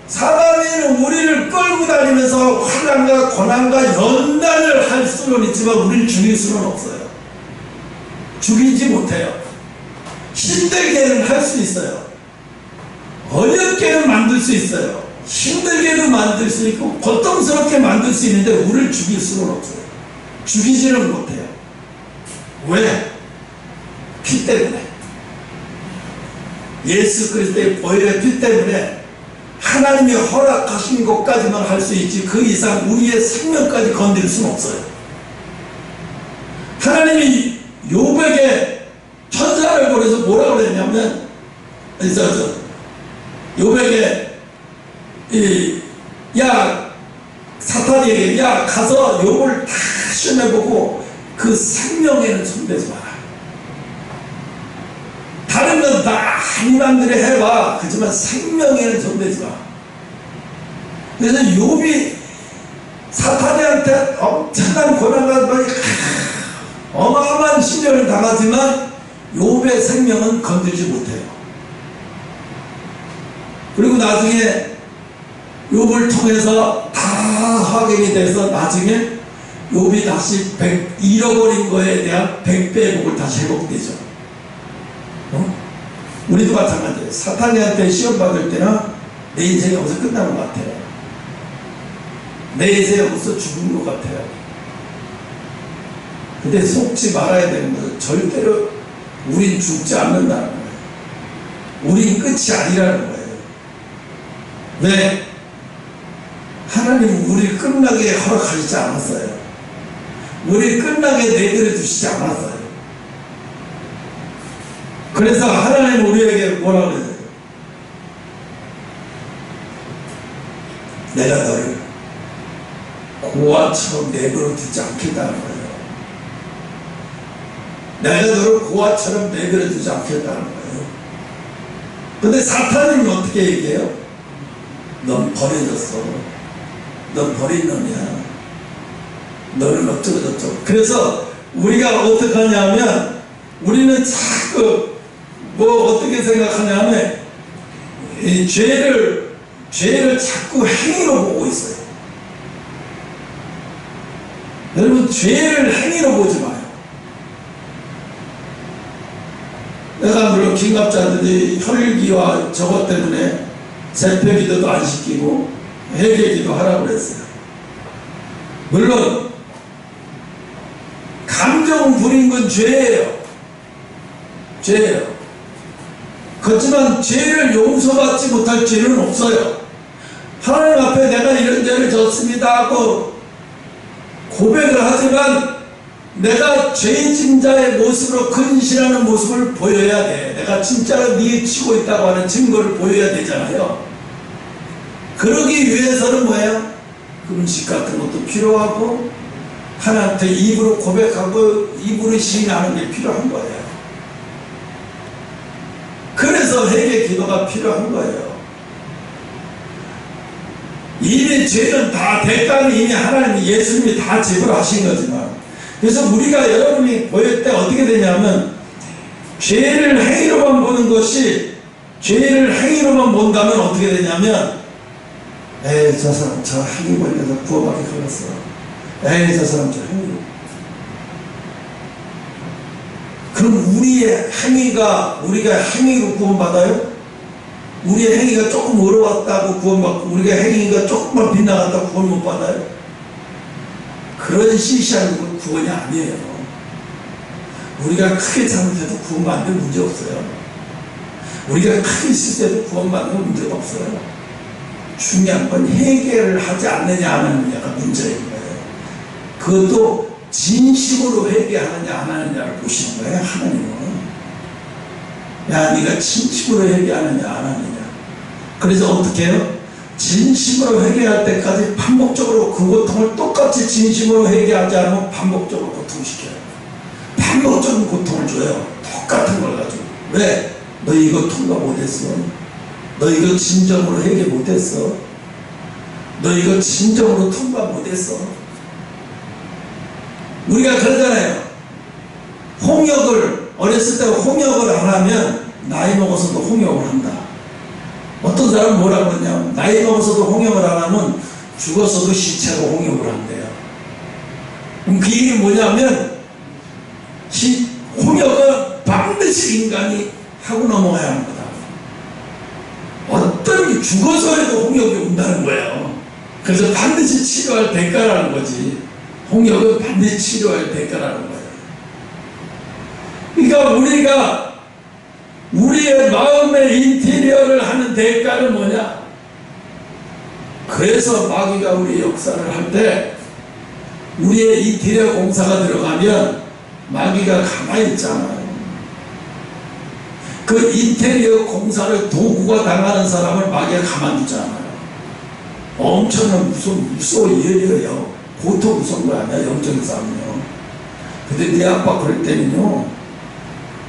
사단이는 우리를 끌고 다니면서 환난과 고난과 연단을 할 수는 있지만 우리를 죽일 수는 없어요. 죽이지 못해요. 힘들게는 할 수 있어요. 어렵게는 만들 수 있어요. 힘들게도 만들 수 있고 고통스럽게 만들 수 있는데 우리를 죽일 수는 없어요. 죽이지는 못해요. 왜? 피 때문에. 예수 그리스도의 보혈의 피 때문에 하나님이 허락하신 것까지만 할 수 있지 그 이상 우리의 생명까지 건드릴 수는 없어요. 하나님이 욥에게 천사를 보내서 뭐라고 그랬냐면, 욥에게 사탄에게 가서 욥을 다 시험해보고 그 생명에는 손대지 마라. 다른 건 다 하나님들이 해봐. 그렇지만 생명에는 손대지 마. 그래서 욥이 사탄이한테 엄청난 고난과 어마어마한 시련을 당하지만 욥의 생명은 건들지 못해요. 그리고 나중에 욥을 통해서 다 확인이 돼서 나중에 욥이 다시 잃어버린 거에 대한 100배의 복을 다시 회복되죠. 우리도 마찬가지예요. 사탄이한테 시험 받을 때는 내 인생이 여기서 끝나는 것 같아요. 내 인생이 여기서 죽은 것 같아요. 근데 속지 말아야 되는 것은 절대로 우린 죽지 않는다는 거예요. 우린 끝이 아니라는 거예요. 왜? 하나님 우리 끝나게 허락하시지 않았어요. 우리 끝나게 내버려 두시지 않았어요. 그래서 하나님 우리에게 뭐라고 해요? 내가 너를 고아처럼 내버려 두지 않겠다는 거예요. 내가 너를 고아처럼 내버려 두지 않겠다는 거예요. 근데 사탄은 어떻게 얘기해요? 넌 버려졌어. 넌 버린 놈이야. 너는 어쩌고저쩌고. 그래서 우리가 어떻게 하냐면 우리는 자꾸 어떻게 생각하냐면 이 죄를 자꾸 행위로 보고 있어요. 여러분, 죄를 행위로 보지 마요. 내가 물론 긴갑자들이 혈기와 저것 때문에 제패기도도 안 시키고 회개기도 하라고 그랬어요. 물론 감정 부린 건 죄예요. 죄예요. 그렇지만 죄를 용서받지 못할 죄는 없어요. 하나님 앞에 내가 이런 죄를 졌습니다 하고 고백을 하지만 내가 죄진 자의 모습으로 근신하는 모습을 보여야 돼. 내가 진짜로 뉘우치고 있다고 하는 증거를 보여야 되잖아요. 그러기 위해서는 뭐예요? 금식 같은 것도 필요하고 하나님한테 입으로 고백하고 입으로 시인하는 게 필요한 거예요. 그래서 회개 기도가 필요한 거예요. 이미 죄는 다 대가는 이미 하나님이 예수님이 다 지불하신 거지만, 그래서 우리가 여러분이 보일 때 어떻게 되냐면 죄를 행위로만 보는 것이, 죄를 행위로만 본다면 어떻게 되냐면 에이 저 사람 저 행위 걸려서 구원받기 걸렸어. 에이 저 사람 저 행위. 그럼 우리의 행위가, 우리가 행위로 구원받아요? 우리의 행위가 조금 어려웠다고 구원받고 우리가 행위가 조금만 빗나갔다고 구원 못 받아요? 그런 시시한 구원이 아니에요. 우리가 크게 잘못해도 구원받는 문제 없어요. 우리가 크게 실수해도 구원받는 문제가 없어요. 중요한 건 해결을 하지 않느냐 안 하느냐가 문제인 거예요. 그것도 진심으로 회개하느냐 안 하느냐를 보시는 거예요. 하나님은 야 네가 진심으로 회개하느냐 안 하느냐. 그래서 어떻게 해요? 진심으로 회개할 때까지 반복적으로 그 고통을 똑같이 진심으로 회개하지 않으면 반복적으로 고통시켜요. 반복적인 고통을 줘요. 똑같은 걸 가지고. 왜? 너 이거 통과 못했어. 너 이거 진정으로 회개 못했어. 너 이거 진정으로 통과 못했어. 우리가 그러잖아요. 홍역을 어렸을 때 홍역을 안 하면 나이 먹어서도 홍역을 한다. 어떤 사람은 뭐라고 그러냐면 나이 먹어서도 홍역을 안 하면 죽어서도 시체로 홍역을 한대요. 그럼 그 얘기는 뭐냐면 홍역은 반드시 인간이 하고 넘어가야 하는 거다. 어떤 죽어서 해도 홍역이 온다는 거예요. 그래서 반드시 치료할 대가라는 거지. 홍역은 반드시 치료할 대가라는 거예요. 그러니까 우리가 우리의 마음의 인테리어를 하는 대가는 뭐냐? 그래서 마귀가 우리 역사를 할 때 우리의 인테리어 공사가 들어가면 마귀가 가만히 있잖아요. 그 인테리어 공사를 도구가 당하는 사람을 마귀가 가만두잖아요. 엄청난 무서워 예리해요. 보통 무서운 거 아니야, 영적인 싸움이요. 근데 네 아빠 그럴 때는요,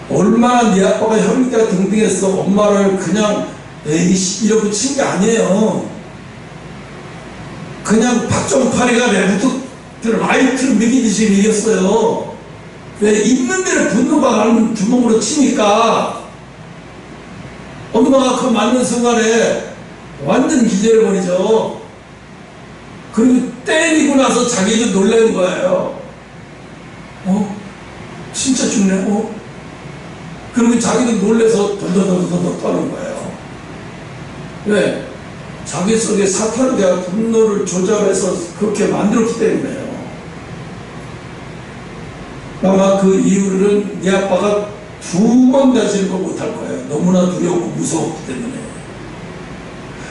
얼마나 네 아빠가 혈기가 등등했어. 엄마를 그냥 에이씨 이러고 친 게 아니에요. 그냥 박정파리가 내부터 라이트를 먹이듯이 먹였어요. 왜? 있는 대로 분노가 가는 주먹으로 치니까 엄마가 그 맞는 순간에 완전 기절해버리죠. 그리고 때리고 나서 자기도 놀라는 거예요. 진짜 죽네. 그러면 자기도 놀래서 덜덜덜덜 떠는 거예요. 왜? 자기 속에 사탄이 분노를 조절해서 그렇게 만들었기 때문에요. 아마 그 이후로는 네 아빠가 두 번 다시는 걸 못할 거예요. 너무나 두렵고 무서웠기 때문에.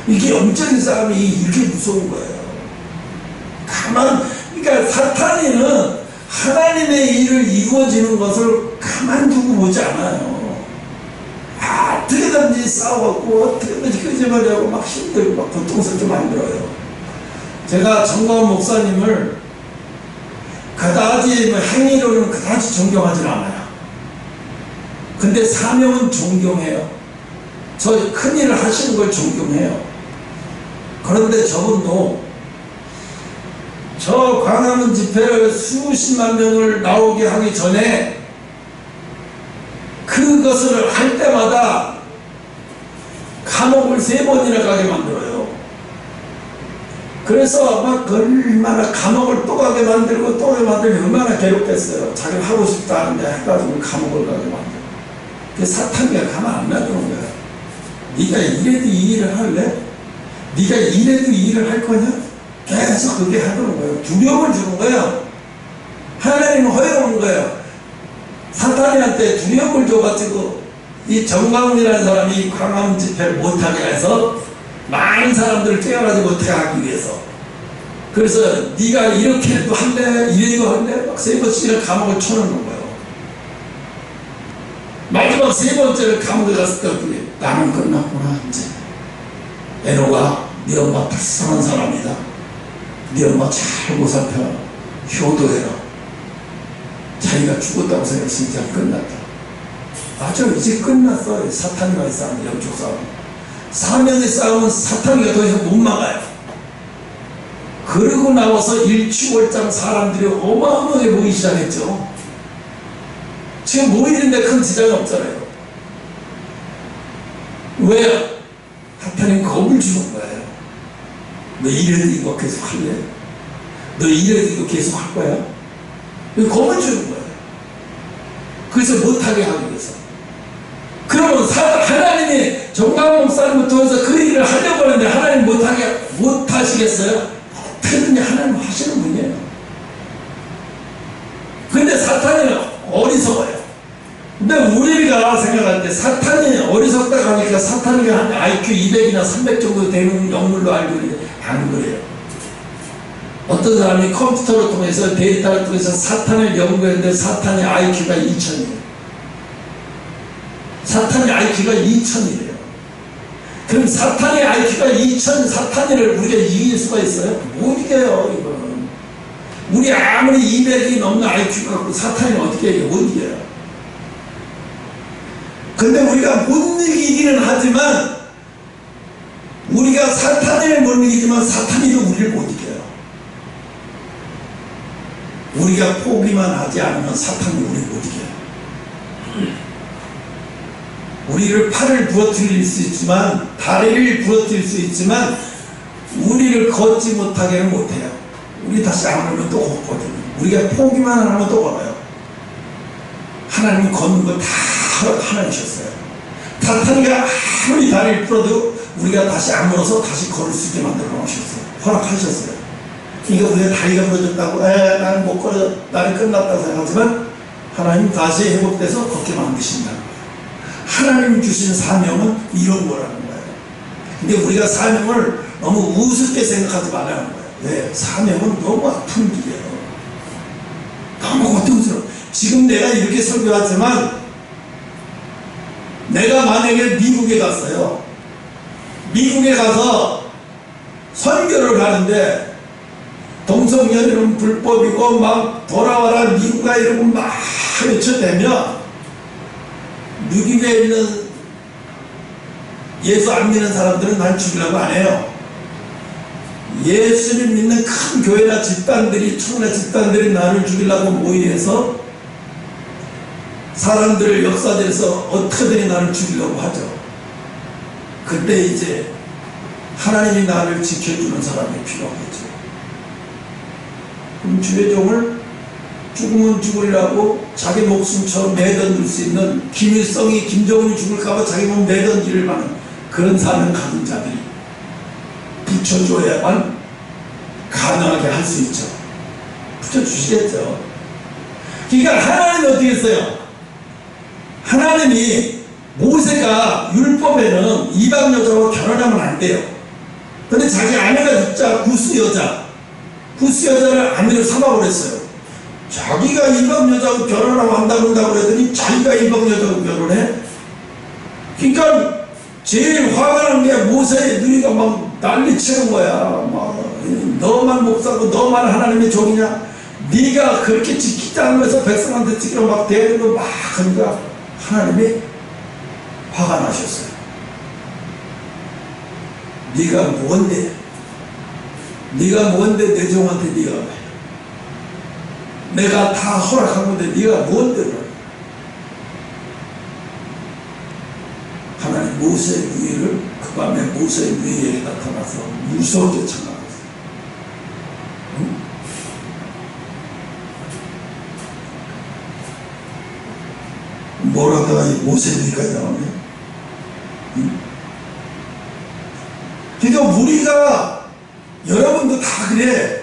이게 영적인 싸움이 이렇게 무서운 거예요. 그러니까 사탄이는 하나님의 일을 이루어지는 것을 가만두고 보지 않아요. 어떻게든지 싸워갖고 어떻게든지 끄집어내고 막 힘들고 막 고통스럽게 만들어요. 제가 정광훈 목사님을 그다지 행위로는 그다지 존경하지는 않아요. 근데 사명은 존경해요. 저 큰일을 하시는 걸 존경해요. 그런데 저분도 저 광화문 집회를 수십만 명을 나오게 하기 전에 그것을 할 때마다 감옥을 3번이나 가게 만들어요. 그래서 막 얼마나 감옥을 또 가게 만들고 또 가게 만들면 얼마나 괴롭겠어요. 자기가 하고 싶다 하는데 해가지고 감옥을 가게 만들고. 그 사탄이가 가만 안 놔두는 거야. 네가 이래도 이 일을 할래? 네가 이래도 이 일을 할 거냐? 계속 그게 하는 거예요. 두려움을 주는 거예요. 하나님은 허용하는 거예요. 사탄이한테 두려움을 줘가지고 이 정광훈이라는 사람이 광화문 집회를 못하게 해서 많은 사람들을 깨어나지 못하게 하기 위해서, 그래서 네가 이렇게도 할래 이래도 할래 막 3번씩이나 감옥을 쳐넣는 거예요. 마지막 3번째를 감옥에 갔을 때 나는 끝났구나. 이제 애노가 네 엄마 불쌍한 사람이다. 네 엄마 잘 보살펴 효도해라. 자기가 죽었다고 생각했으니 이제 끝났다. 맞아, 이제 끝났어. 사탄과의 싸움, 영적 싸움. 사명의 싸움은 사탄이가 더 이상 못 막아요. 그러고 나와서 일취월장 사람들이 어마어마하게 모이기 시작했죠. 지금 모이는데 큰 지장이 없잖아요. 왜요? 사탄이 겁을 주는 거예요. 너 이래도 이거 계속 할래? 너 이래도 이거 계속 할 거야? 겁을 주는 거예요. 그래서 못하게 하기 위해서. 그러면 하나님이 정광훈 목사님부터 해서 그 일을 하려고 하는데 하나님 못하시겠어요? 어떻게든지 하나님 하시는 분이에요. 근데 사탄이 어리석어요. 근데 우리가 생각할 때 사탄이 어리석다고 하니까 사탄이 한 IQ 200이나 300 정도 되는 영물로 알고 있는데 안 그래요. 어떤 사람이 컴퓨터를 통해서 데이터를 통해서 사탄을 연구했는데 사탄의 IQ가 2000이에요. 사탄의 IQ가 2000이래요. 그럼 사탄의 IQ가 2000 사탄이를 우리가 이길 수가 있어요? 못 이겨요. 이거는 우리 아무리 200이 넘는 IQ 갖고 사탄이 어떻게 이겨? 못 이겨요. 근데 우리가 못 이기기는 하지만 우리가 사탄을 못 이기지만 사탄이도 우리를 못 이겨요. 우리가 포기만 하지 않으면 사탄이 우리를 못 이겨요. 우리를 팔을 부러뜨릴 수 있지만 다리를 부러뜨릴 수 있지만 우리를 걷지 못하게는 못해요. 우리 다시 안 하면 또 걷거든요. 우리가 포기만 하면 또 걸어요. 하나님은 걷는 거 다 하나님이셨어요. 사탄이가 아무리 다리를 풀어도 우리가 다시 안 걸어서 다시 걸을 수 있게 만들어 놓으셨어요. 허락하셨어요. 그러니까 우리가 다리가 부러졌다고 나는 못 걸어 나는 끝났다고 생각하지만 하나님 다시 회복돼서 걷게 만드신다는 거예요. 하나님 주신 사명은 이런 거라는 거예요. 근데 우리가 사명을 너무 우습게 생각하지 말라는 거예요. 왜? 사명은 너무 아픈 길이에요. 너무 고통스러워. 지금 내가 이렇게 설교하지만 내가 만약에 미국에 갔어요. 미국에 가서 선교를 하는데 동성연애는 불법이고 막 돌아와라 미국아 이러고 막 외쳐대면 미국에 있는 예수 안 믿는 사람들은 난 죽이려고 안 해요. 예수를 믿는 큰 교회나 집단들이 청나 집단들이 나를 죽이려고 모의해서 사람들을 역사대에서 어떻게든 나를 죽이려고 하죠. 그때 이제 하나님이 나를 지켜주는 사람이 필요하겠죠. 그럼 주의 종을 죽으면 죽으려고 자기 목숨처럼 내던질 수 있는 김일성이 김정은이 죽을까봐 자기 몸 내던지를 하는 그런 사명 가진 자들이 붙여줘야만 가능하게 할 수 있죠. 붙여주시겠죠. 그러니까 하나님이 어떻게 했어요? 하나님이 모세가 율법에는 이방 여자와 결혼하면 안 돼요. 근데 자기 아내가 진짜 구스 여자를 아내를 삼아버렸어요. 자기가 이방 여자하고 결혼하고 한다고 그랬더니 자기가 이방 여자하고 결혼해? 그러니까 제일 화가 난 게 모세의 누이가 막 난리치는 거야. 막 너만 목사고 너만 하나님의 종이냐? 네가 그렇게 지키지 않으면서 백성한테 지키러 막 대들고 막 하니까 하나님이 화가 나셨어요. 네가 뭔데? 네가 뭔데 내 종한테 네가 왜? 내가 다 허락한 건데 네가 뭔데? 하나님 모세의 누이를 그 밤에 모세의 누이에게 나타나서 무서워게 쳐나갔어요. 응? 뭐라다가 모세의 누이까지 나오네. 응? 그러니까 우리가 여러분도 다 그래.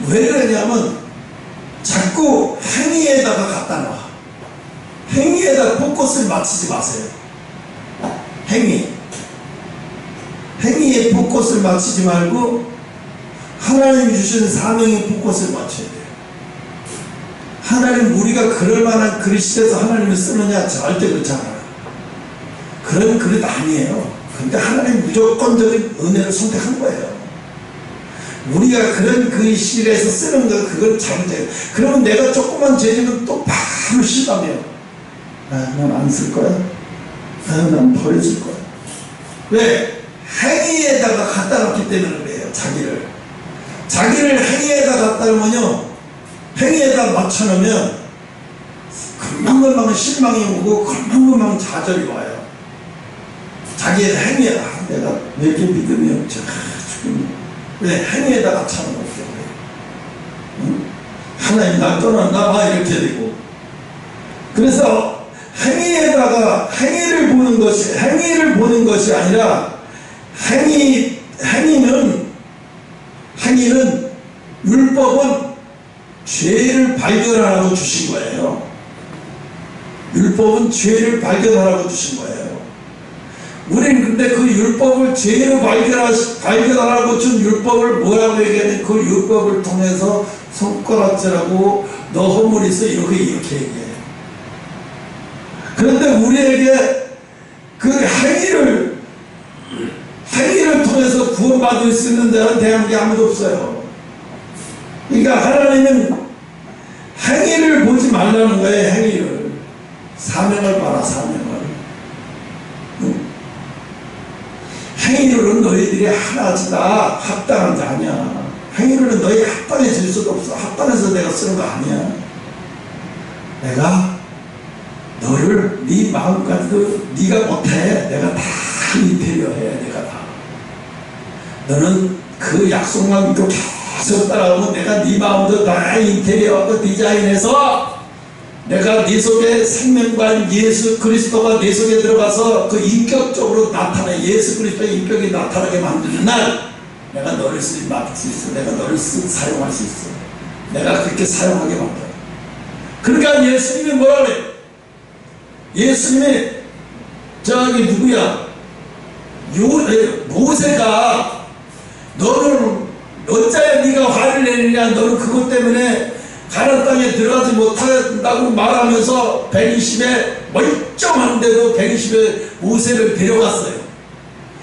왜 그러냐면 자꾸 행위에다가 갖다 놔. 행위에다 포커스를 맞추지 마세요. 행위에 포커스를 맞추지 말고 하나님이 주신 사명에 포커스를 맞춰야 돼요. 하나님 우리가 그럴 만한 그릇에서 하나님을 쓰느냐? 절대 그렇지 않아요. 그런 그릇 아니에요. 근데 하나님 무조건적인 은혜를 선택한 거예요. 우리가 그런 그릇에서 쓰는 거 그걸 잘못해요. 그러면 내가 조그만 죄지면 또 바로 실감해요. 난 안 쓸 거야. 난 버려질 거야. 왜? 행위에다가 갖다 놓기 때문에 그래요. 자기를 행위에다 갖다 놓으면요, 행위에다 맞춰놓으면 금방금방 실망이 오고 금방금방 좌절이 와요. 자기의 행위에다. 내가 왜 이렇게 믿음이 없지? 왜? 행위에다 맞춰놓기 때문에. 응? 하나님 날 떠났나 봐 이렇게 되고. 그래서 행위에다가 행위를 보는 것이 아니라 행위는 율법은 죄를 발견하라고 주신 거예요. 율법은 죄를 발견하라고 주신 거예요. 우리는 근데 그 율법을 죄로 발견하라고 준 율법을 뭐라고 얘기하냐? 그 율법을 통해서 손가락질하고 너 허물 있어 이렇게 얘기해요. 그런데 우리에게 그 행위를 통해서 구원받을 수 있는 데는 대한민국에 아무도 없어요. 그러니까 하나님은 행위를 보지 말라는 거예요. 행위를. 사명을 봐라. 사명을. 행위로는 너희들이 하나지 다 합당한 자 아니야. 행위로는 너희 합당해질 수도 없어. 합당해서 내가 쓰는 거 아니야. 내가 너를 네 마음까지도 네가 못해. 내가 다 인테리어해. 내가 다. 너는 그 약속만 믿고 계속 따라가면 내가 네 마음도 다 인테리어하고 디자인해서 내가 네 속에 생명과 예수 그리스도가 네 속에 들어가서 그 인격적으로 나타내 예수 그리스도의 인격이 나타나게 만드는 날 내가 너를 맡을 수 있어. 내가 너를 사용할 수 있어. 내가 그렇게 사용하게 만들어. 그러니까 예수님이 뭐라 그래? 예수님이 저기 누구야? 모세가 너는 어찌하여 네가 화를 내느냐? 너는 그것 때문에 가나안 땅에 들어가지 못한다고 말하면서 120에 멀쩡한데도 120에 모세를 데려갔어요.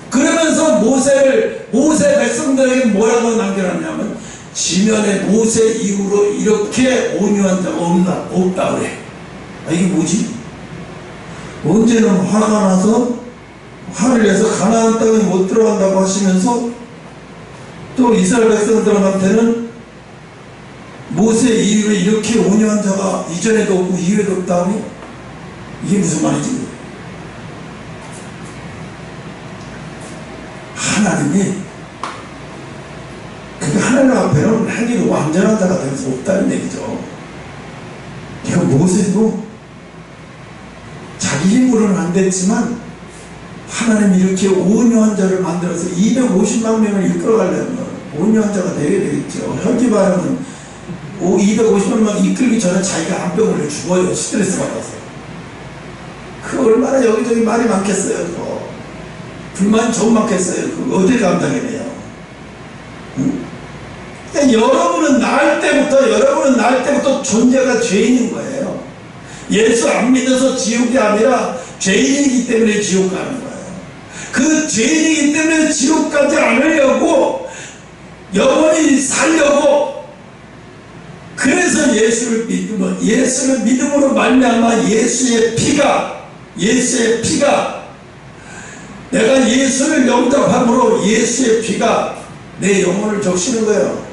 그러면서 모세 백성들에게 뭐라고 남겨놨냐면 지면에 모세 이후로 이렇게 온유한 자가 없다 그래. 이게 뭐지? 언제는 화가 나서 화를 내서 가나안 땅에 못 들어간다고 하시면서 또 이스라엘 백성들한테는 모세 이후에 이렇게 온유한 자가 이전에도 없고 이후에도 없다 하니 이게 무슨 말이지? 하나님이 하나님 앞에는 행위로 완전한 자가 될 수 없다는 얘기죠. 그러니까 모세도 자기 힘으로는 안 됐지만 하나님이 이렇게 온유한 자를 만들어서 250만 명을 이끌어가려면 온유한 자가 되게 되겠죠. 현지 말하면 250만 명 이끌기 전에 자기가 한 병을 죽어요. 스트레스 받아서. 그 얼마나 여기저기 말이 많겠어요. 그거. 불만이 좀 많겠어요. 그거 어떻게 감당해내요? 응? 여러분은 낳을 때부터 존재가 죄인인 거예요. 예수 안 믿어서 지옥이 아니라 죄인이기 때문에 지옥 가는 거예요. 그 죄인이기 때문에 지옥 가지 않으려고 영원히 살려고, 그래서 예수를 믿음으로 말미암아 예수의 피가 내가 예수를 영접함으로 예수의 피가 내 영혼을 적시는 거예요.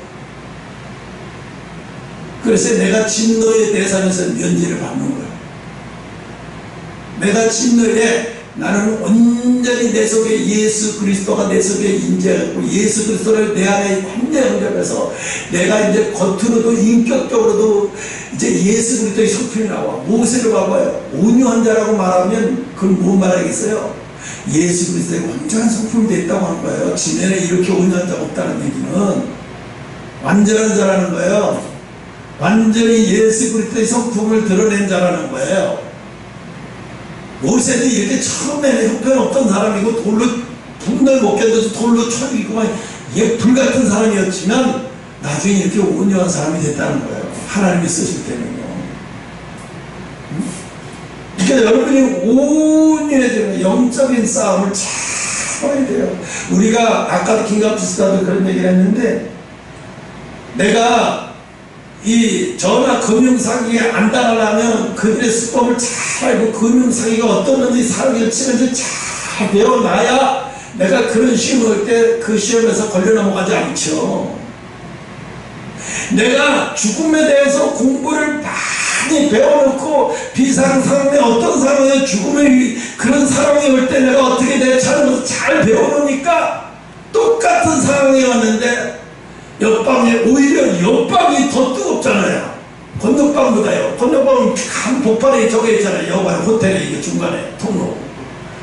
그래서 내가 진노의 대상에서 면제를 받는 거예요. 내가 진노에 나는 온전히 내 속에 예수 그리스도가 내 속에 인재하고 예수 그리스도를 내 안에 완전히 영접해서 내가 이제 겉으로도 인격적으로도 이제 예수 그리스도의 성품이 나와. 모세를 봐봐요. 온유한 자라고 말하면 그건 뭐 말하겠어요? 예수 그리스도의 완전한 성품이 됐다고 하는 거예요. 지내에 이렇게 온유한 자가 없다는 얘기는 완전한 자라는 거예요. 완전히 예수 그리스도의 성품을 드러낸 자라는 거예요. 모세도 이렇게 처음에는 형편없던 사람이고 분노를 못 견뎌서 돌로 쳐죽이고 막 불같은 사람이었지만 나중에 이렇게 온유한 사람이 됐다는 거예요. 하나님이 쓰실 때는요. 그러니까 여러분이 온유해지는 영적인 싸움을 참아야 돼요. 우리가 아까도 김갑수사도 그런 얘기를 했는데, 내가 이 전화 금융사기에 안 당하려면 그들의 수법을 잘 알고 금융사기가 어떤 놈이 사기를 치는지 잘 배워놔야 내가 그런 시험을 올 때 그 시험에서 걸려 넘어가지 않죠. 내가 죽음에 대해서 공부를 많이 배워놓고 비상상황에 어떤 상황에 죽음의 그런 상황이 올 때 내가 어떻게 대처하는 것을 잘 배워놓으니까 똑같은 상황이 왔는데 옆방에 오히려 옆방이 더 뜨겁잖아요. 건너방보다요. 건너방은 한 복판에 저게 있잖아요. 여관 호텔에 이게 중간에 통로.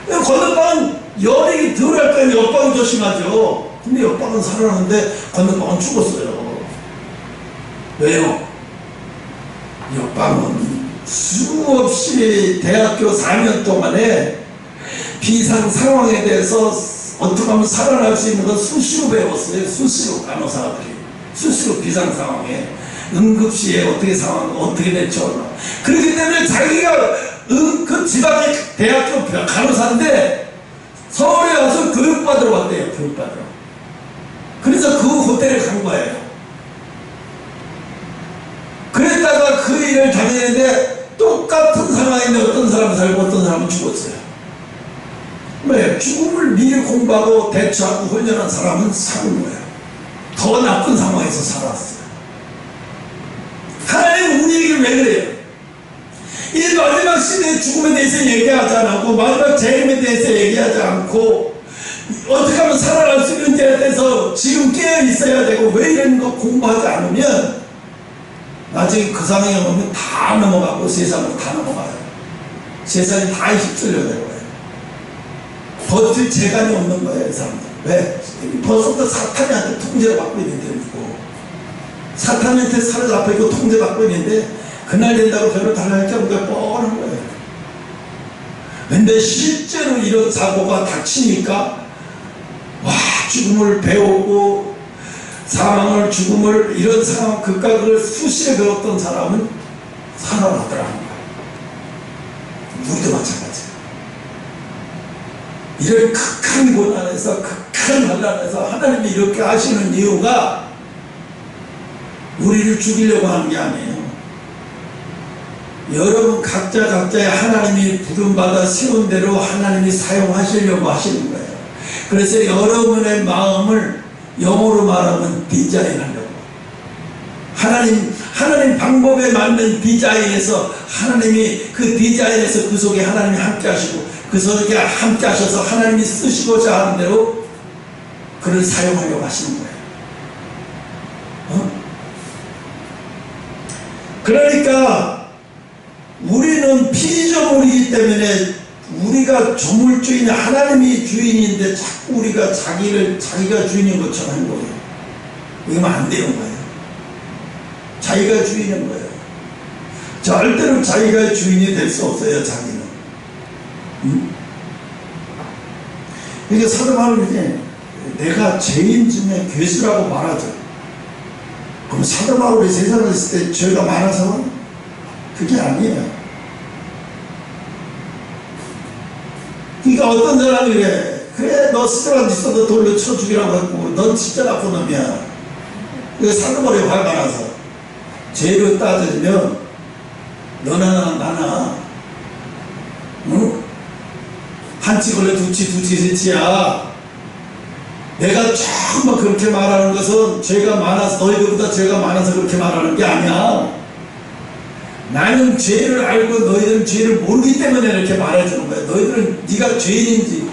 건너방은 열이 덜할 거예요. 옆방이 더 심하죠. 근데 옆방은 살아났는데 건너방은 죽었어요. 왜요? 옆방은 수없이 대학교 4년 동안에 비상 상황에 대해서 어떻게 하면 살아날 수 있는 건 수시로 배웠어요. 수시로 간호사들이 수시로 비상 상황에 응급시에 어떻게 대처하나. 그렇기 때문에 자기가 그 지방의 대학교 간호사인데 서울에 와서 교육받으러 왔대요. 교육받으러. 그래서 그 호텔에 간 거예요. 그랬다가 그 일을 다니는데 똑같은 상황인데 어떤 사람은 살고 어떤 사람은 죽었어요. 왜? 죽음을 미리 공부하고 대처하고 훈련한 사람은 사는 거예요. 더 나쁜 상황에서 살았어요. 하나님 우리에게 왜 그래요? 이 마지막 시대의 죽음에 대해서 얘기하지 않고 마지막 재림에 대해서 얘기하지 않고 어떻게 하면 살아날 수 있는지에 대해서 지금 깨어 있어야 되고, 왜 이런 거 공부하지 않으면 나중에 그 상황에 오면 다 넘어가고 세상으로 다 넘어가요. 세상이 다 휩쓸려 되고 버틸 재간이 없는 거예요, 이 사람들. 왜? 벌써부터 사탄한테 통제를 받고 있는데, 사탄한테 사로잡혀 있고 통제받고 있는데, 그날 된다고 별로 달라질 게 없는 게 뻔한 거예요. 근데 실제로 이런 사고가 닥치니까, 와, 죽음을 배우고, 사망을, 죽음을, 이런 상황, 극각을 수시에 배웠던 사람은 살아나더라는 거예요. 우리도 마찬가지예요. 이런 극한 고난에서 극한 환난에서 하나님이 이렇게 하시는 이유가 우리를 죽이려고 하는 게 아니에요. 여러분 각자의 하나님이 부름받아 세운 대로 하나님이 사용하시려고 하시는 거예요. 그래서 여러분의 마음을 영어로 말하면 디자인하려고, 하나님 방법에 맞는 디자인에서 하나님이 그 디자인에서 그 속에 하나님이 함께 하시고 그 속에 함께 하셔서 하나님이 쓰시고자 하는 대로 그를 사용하려고 하시는 거예요. 그러니까 우리는 피조물이기 때문에 우리가 조물주인, 하나님이 주인인데 자꾸 우리가 자기가 주인인 것처럼 하는 거예요. 이러면 안 되는 거예요. 자기가 주인인 거예요. 절대로 자기가 주인이 될 수 없어요, 자기는. 이게 사도 바울이 내가 죄인 중에 괴수라고 말하죠. 그럼 사도 바울이 세상에 있을 때 죄가 많아서? 그게 아니에요. 그러니까 어떤 사람이 그래 너 스트레스 있어도 돌려 쳐 죽이라고 했고 넌 진짜 나쁜 놈이야. 그 사고버리 화가 나서 죄로 따지면 너나 나나 응? 한치 걸려 두치 세치야. 내가 정말 그렇게 말하는 것은 죄가 많아서 너희들보다 죄가 많아서 그렇게 말하는 게 아니야. 나는 죄를 알고 너희들은 죄를 모르기 때문에 이렇게 말해주는 거야. 너희들은 네가 죄인인지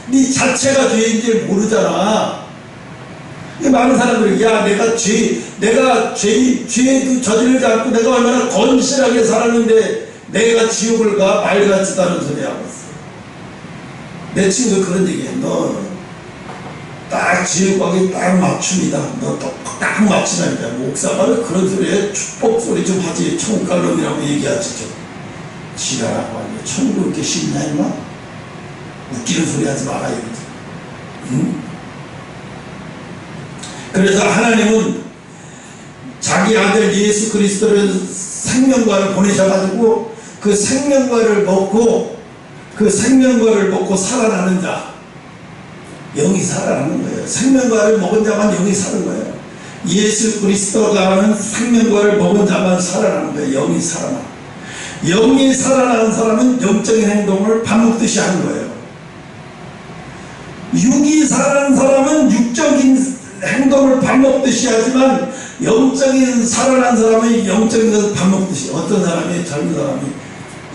네 자체가 죄인지 모르잖아. 많은 사람들이 내가 죄도 저지르지 않고 내가 얼마나 건실하게 살았는데 내가 지옥을 가 말 같지도 않은 소리 하고 있어. 내 친구 그런 얘기해. 너 딱 지옥 가기 딱 맞춤이다. 너 딱 맞추라니까. 목사가 그런 소리에 축복 소리 좀 하지. 천국 갈 놈이라고 얘기하지 좀. 지랄하고 하니 천국 그렇게 쉽냐 임마? 웃기는 소리 하지 마라 이거지. 응? 그래서 하나님은 자기 아들 예수 그리스도를 생명과를 보내셔가지고 그 생명과를 먹고 살아나는 자 영이 살아나는 거예요. 생명과를 먹은 자만 영이 사는 거예요. 예수 그리스도가 하는 생명과를 먹은 자만 살아나는 거예요. 영이 살아나. 영이 살아나는 사람은 영적인 행동을 밥 먹듯이 하는 거예요. 육이 살아나는 사람은 육적인 행동을 밥 먹듯이 하지만 영적인 살아난 사람은 영적인 것을 밥 먹듯이. 어떤 사람이 젊은 사람이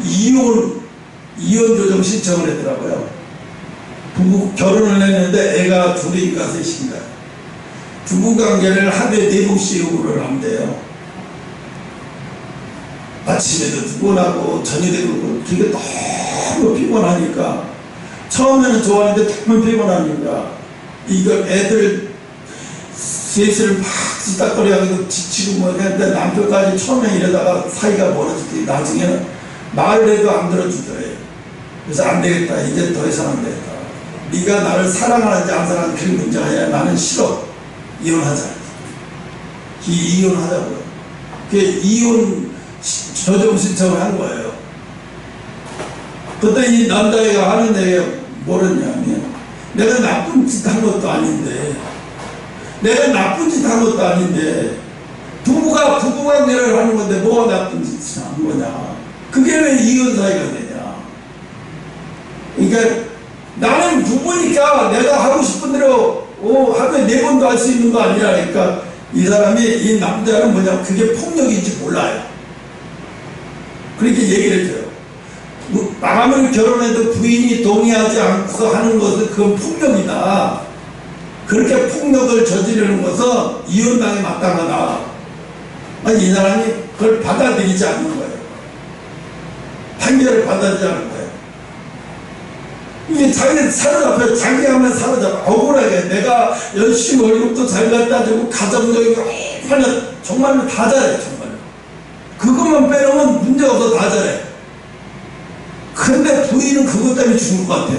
이혼 조정 신청을 했더라고요. 부부 결혼을 했는데 애가 둘인가 셋인가. 부부관계를 하루에 4번씩 요구를 한대요. 아침에도 2번 하고 저녁에도. 그게 너무 피곤하니까 처음에는 좋아하는데 너무 피곤하니까 이걸 애들 셋을 막 지닥거리하고 지치고 뭐 했는데 남편까지 처음에 이러다가 사이가 멀어지더니 나중에는 말을 해도 안 들어주더래요. 그래서 안 되겠다. 이제 더 이상 안 되겠다. 네가 나를 사랑하는지 안 사랑하는지 그게 문제가 아니라 나는 싫어. 이혼하자. 이혼하자고요. 그게 이혼 조정 신청을 한 거예요. 그랬더니 남자애가 하는 얘기가 뭐랬냐면 내가 나쁜 짓 한 것도 아닌데 부부가 부부관계를 하는 건데 뭐가 나쁜 짓을 한 거냐. 그게 왜 이혼 사이가 되냐. 그러니까 나는 부부니까 내가 하고 싶은 대로 하루에 4번도 할 수 있는 거 아니야. 그러니까 이 사람이 이 남자는 뭐냐 그게 폭력인지 몰라요. 그렇게 얘기를 해줘요. 아무리 결혼해도 부인이 동의하지 않고서 하는 것은 그건 폭력이다. 그렇게 폭력을 저지르는 것은 이혼당에 마땅하다. 아니 이 사람이 그걸 받아들이지 않는 거예요. 판결을 받아들이지 않는 거예요. 이게 자기는 사로잡혀요. 자기 하면 사로잡아. 억울하게 내가 열심히 월급도 잘 갖다 주고 가정적이고 정말로 다 잘해. 정말로 그것만 빼놓으면 문제가 없어. 다 잘해. 근데 부인은 그것 때문에 죽을 것 같아.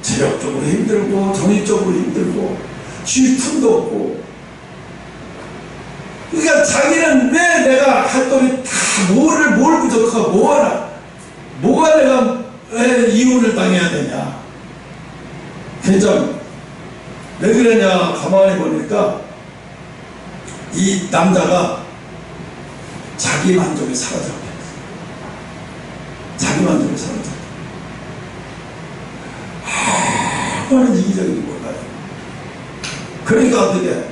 체력적으로 힘들고 정신적으로 힘들고 쉴 틈도 없고. 그러니까 자기는 왜 내가 했더니 다 뭘 부족하고 뭐가 내가 왜 이혼을 당해야 되냐. 그래서 왜 그러냐 가만히 보니까 이 남자가 자기 만족에 사로잡혀. 자기 만족에 사로잡혀. 아무런 이기적인지 몰라요. 그러니까 어떻게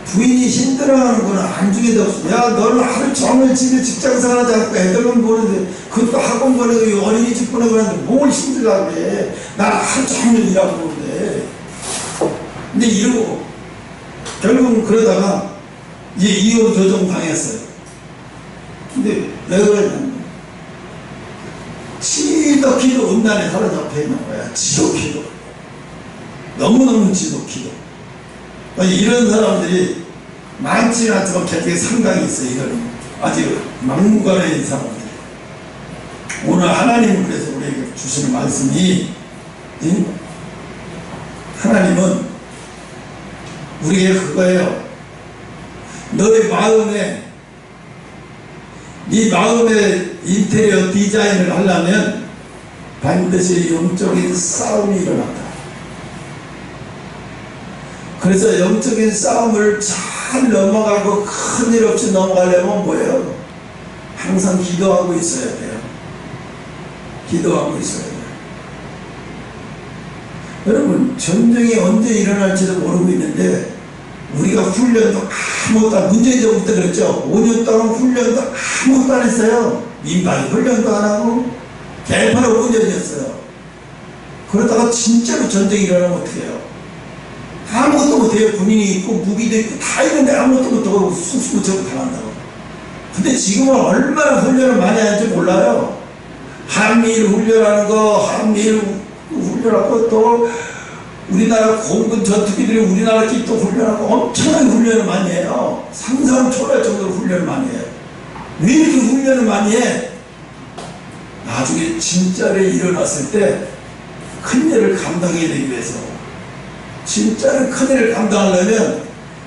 부인이 힘들어하는 거는 안중에도 없어. 야 너는 하루 종일 집에 직장생활하지 않고 애들만 보는데 그것도 학원 보내고 어린이집 보내고 하는데 뭘 힘들어 그래. 난 하루 종일 일하고 보는데. 근데 이러고 결국은 그러다가 이제 이혼 조정 당했어요. 근데 왜 그러냐면 지독히도 음란에 사로잡혀 있는 거야. 지독히도. 너무너무 지독히도. 이런 사람들이 많지 않지만 되게 상당히 있어요. 이런 아직 막무가내인 사람들. 오늘 하나님은 그래서 우리에게 주시는 말씀이 하나님은 우리에게 그거예요. 너의 마음에 네 마음의 인테리어 디자인을 하려면 반드시 영적인 싸움이 일어난다. 그래서 영적인 싸움을 잘 넘어가고 큰일 없이 넘어가려면 뭐예요? 항상 기도하고 있어야 돼요. 기도하고 있어야 돼요. 여러분, 전쟁이 언제 일어날지도 모르고 있는데 우리가 훈련도 아무것도 안, 문재인 정부 때 그랬죠. 5년 동안 훈련도 아무것도 안 했어요. 민방위 훈련도 안 하고 개판 5년이었어요. 그러다가 진짜로 전쟁이 일어나면 어떻게 해요? 아무것도 못해요. 군인이 있고 무기도 있고 다 있는데 아무것도 못하고 숨숨못하고 당한다고. 근데 지금은 얼마나 훈련을 많이 하는지 몰라요. 한미일 훈련하는 거, 한미일 훈련하고 또 우리나라 공군 전투기들이 우리나라끼리 또 훈련하고 엄청나게 훈련을 많이 해요. 상상 초월할 정도로 훈련을 많이 해요. 왜 이렇게 훈련을 많이 해? 나중에 진짜로 일어났을 때 큰일을 감당해야 되기 위해서. 진짜로 큰일을 감당하려면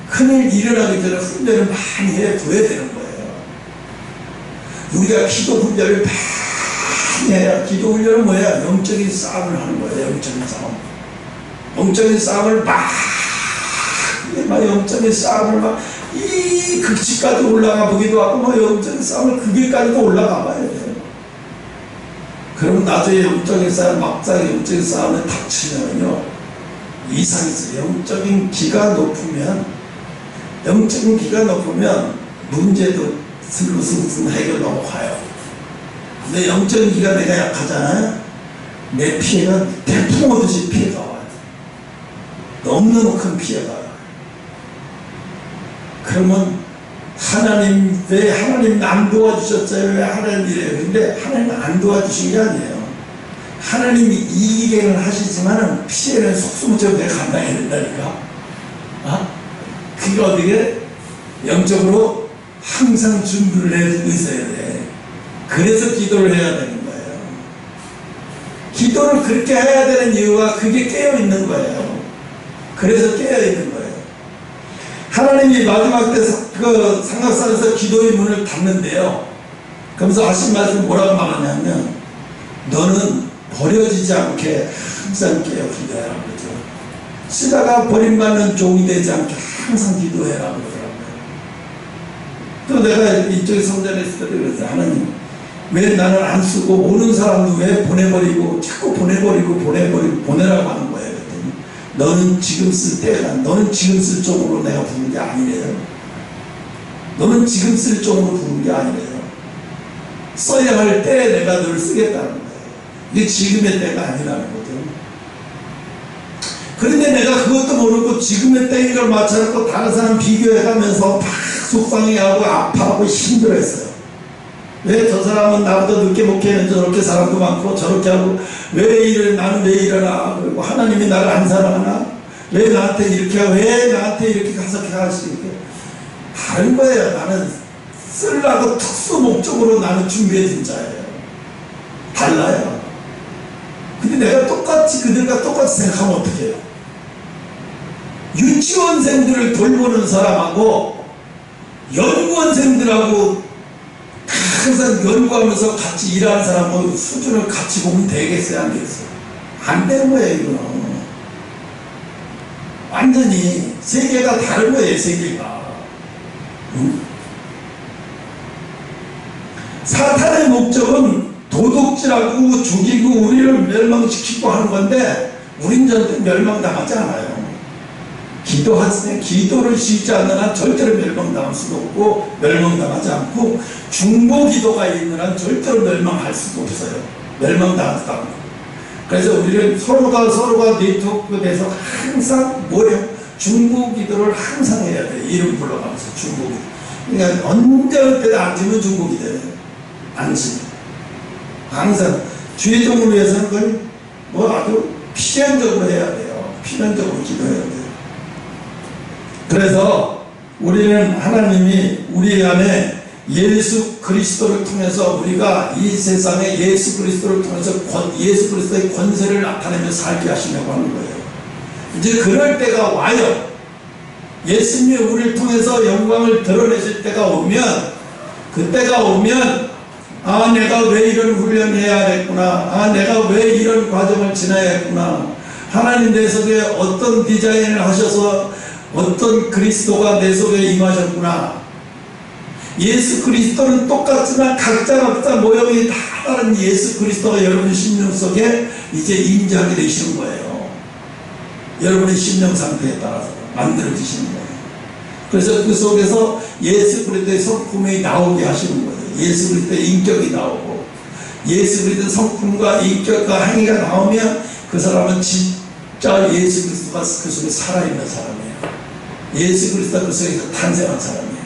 큰일 일어나기 전에 훈련을 많이 해둬야 되는 거예요. 우리가 기도 훈련을 많이 해야, 기도 훈련은 뭐야? 영적인 싸움을 하는 거예요. 영적인 싸움. 영적인 싸움을 막 영적인 싸움을 막 이 극치까지 올라가 보기도 하고 뭐 영적인 싸움을 그 길까지도 올라가 봐야 돼요. 그러면 나중에 영적인 싸움, 막상 영적인 싸움에 닥치면요 이상이 있어요. 영적인 기가 높으면 문제도 슬슬 해결하고 가요. 근데 영적인 기가 내가 약하잖아요. 내 피해가 태풍 오듯이 피해가 와요. 너무너무 큰 피해가 와요. 그러면 하나님, 왜 하나님 안 도와주셨어요? 왜 하나님 이래요? 근데 하나님 안 도와주신 게 아니에요. 하나님이 이기를 하시지만 피해는 속수무책으로 내가 감당해야 된다니까. 그게 어떻게? 영적으로 항상 준비를 해두고 있어야 돼. 그래서 기도를 해야 되는 거예요. 기도를 그렇게 해야 되는 이유가 그게 깨어있는 거예요. 그래서 깨어있는 거예요. 하나님이 마지막 때 그 삼각산에서 기도의 문을 닫는데요. 그러면서 하신 말씀 뭐라고 말하냐면 너는 버려지지 않게 항상 깨어 기도해라 그러죠. 쓰다가 버림받는 종이 되지 않게 항상 기도해라 그러더라고요. 또 내가 이쪽에 성전에 있을 때도 그랬어요. 하나님 왜 나는 안 쓰고 오는 사람도 왜 보내버리고 자꾸 보내라고 하는 거예요. 그랬더니 너는 지금 쓸 때가, 너는 지금 쓸 쪽으로 내가 부른 게 아니래요. 너는 지금 쓸 쪽으로 부른 게 아니래요. 써야 할 때 내가 널 쓰겠다는 거예요. 이게 지금의 때가 아니라는 거죠. 그런데 내가 그것도 모르고 지금의 때인 걸 맞춰놓고 다른 사람 비교해가면서 막 속상해하고 아파하고 힘들어했어요. 왜 저 사람은 나보다 늦게 목회하는 저렇게 사람도 많고 저렇게 하고 왜 이래, 나는 왜 이러나, 그리고 하나님이 나를 안 사랑하나, 왜 나한테 이렇게 하고 왜 나한테 이렇게 가석해 할 수 있게. 다른 거예요. 나는 쓰려고 특수 목적으로 나는 준비해진 자예요. 달라요. 근데 내가 똑같이 그들과 똑같이 생각하면 어떻게 해요? 유치원생들을 돌보는 사람하고 연구원생들하고 항상 연구하면서 같이 일하는 사람하고 수준을 같이 보면 되겠어요? 안 되겠어요? 안 되는 거예요. 이거는 완전히 세계가 다른 거예요. 세계가. 사탄의 목적은 도둑질하고 죽이고 우리를 멸망시키고 하는 건데 우린 절대 멸망당하지 않아요. 기도를 쉬지 않는 한 절대로 멸망당할 수도 없고 멸망당하지 않고 중보기도가 있는 한 절대로 멸망할 수도 없어요. 멸망당하지도 않고. 그래서 우리는 서로가 네트워크돼서 항상 뭐예요? 중보기도를 항상 해야 돼요. 이름 불러가면서 중보기도. 그러니까 언제 어때도 앉으면 중보기도예요. 안심. 항상 주의 종을 위해서는 그걸 뭐 아주 필연적으로 해야 돼요. 필연적으로 기도해야 돼요. 그래서 우리는 하나님이 우리 안에 예수 그리스도를 통해서 우리가 이 세상에 예수 그리스도를 통해서 예수 그리스도의 권세를 나타내며 살게 하시려고 하는 거예요. 이제 그럴 때가 와요. 예수님이 우리를 통해서 영광을 드러내실 때가 오면, 그때가 오면 아, 내가 왜 이런 훈련해야 했구나. 아, 내가 왜 이런 과정을 지나야 했구나. 하나님 내 속에 어떤 디자인을 하셔서 어떤 그리스도가 내 속에 임하셨구나. 예수 그리스도는 똑같지만 각자 모형이 다 다른 예수 그리스도가 여러분 심령 속에 이제 임재하게 되시는 거예요. 여러분의 심령 상태에 따라서 만들어지시는 거예요. 그래서 그 속에서 예수 그리스도의 성품이 나오게 하시는 거예요. 예수 그리스도의 인격이 나오고, 예수 그리스도의 성품과 인격과 행위가 나오면 그 사람은 진짜 예수 그리스도가 그 속에 살아있는 사람이에요. 예수 그리스도가 그 속에서 탄생한 사람이에요.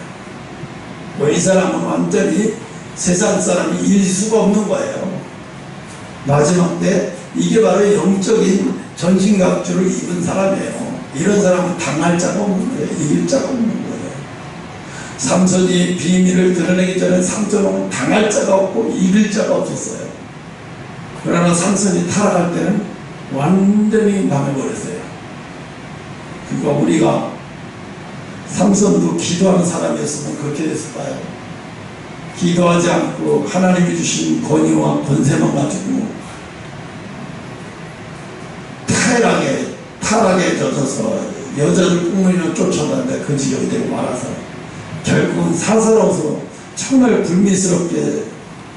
이 사람은 완전히 세상 사람이 이길 수가 없는 거예요. 마지막 때 이게 바로 영적인 전신갑주를 입은 사람이에요. 이런 사람은 당할 자가 없는 거예요. 이길 자가 없는 거예요. 삼손이 비밀을 드러내기 전에 삼손은 당할 자가 없고 이길 자가 없었어요. 그러나 삼손이 타락할 때는 완전히 망해버렸어요. 그러니까 우리가 삼손도 기도하는 사람이었으면 그렇게 됐을까요? 기도하지 않고 하나님이 주신 권위와 권세만 가지고 타락에 젖어서 여자들 꿈을 쫓아가는데 그 지경이 되고 말아서 결국은 사사로워서 정말 불미스럽게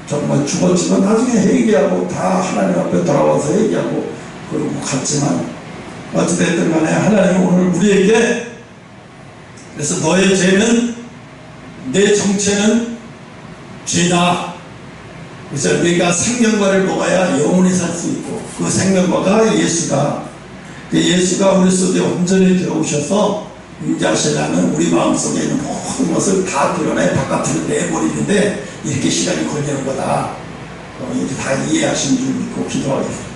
정말 죽었지만 나중에 회개하고 다 하나님 앞에 돌아와서 회개하고 그러고 갔지만 어찌됐든 간에 하나님은 오늘 우리에게 그래서 너의 죄는 내 정체는 죄다. 그래서 너희가 생명과를 먹어야 영원히 살 수 있고 그 생명과가 예수다. 그 예수가 우리 속에 온전히 들어오셔서 임재하시려면 우리 마음속에 있는 모든 것을 다 드러내 바깥으로 내버리는데 이렇게 시간이 걸리는 거다. 이렇게 다 이해하신 줄 믿고 기도하겠습니다.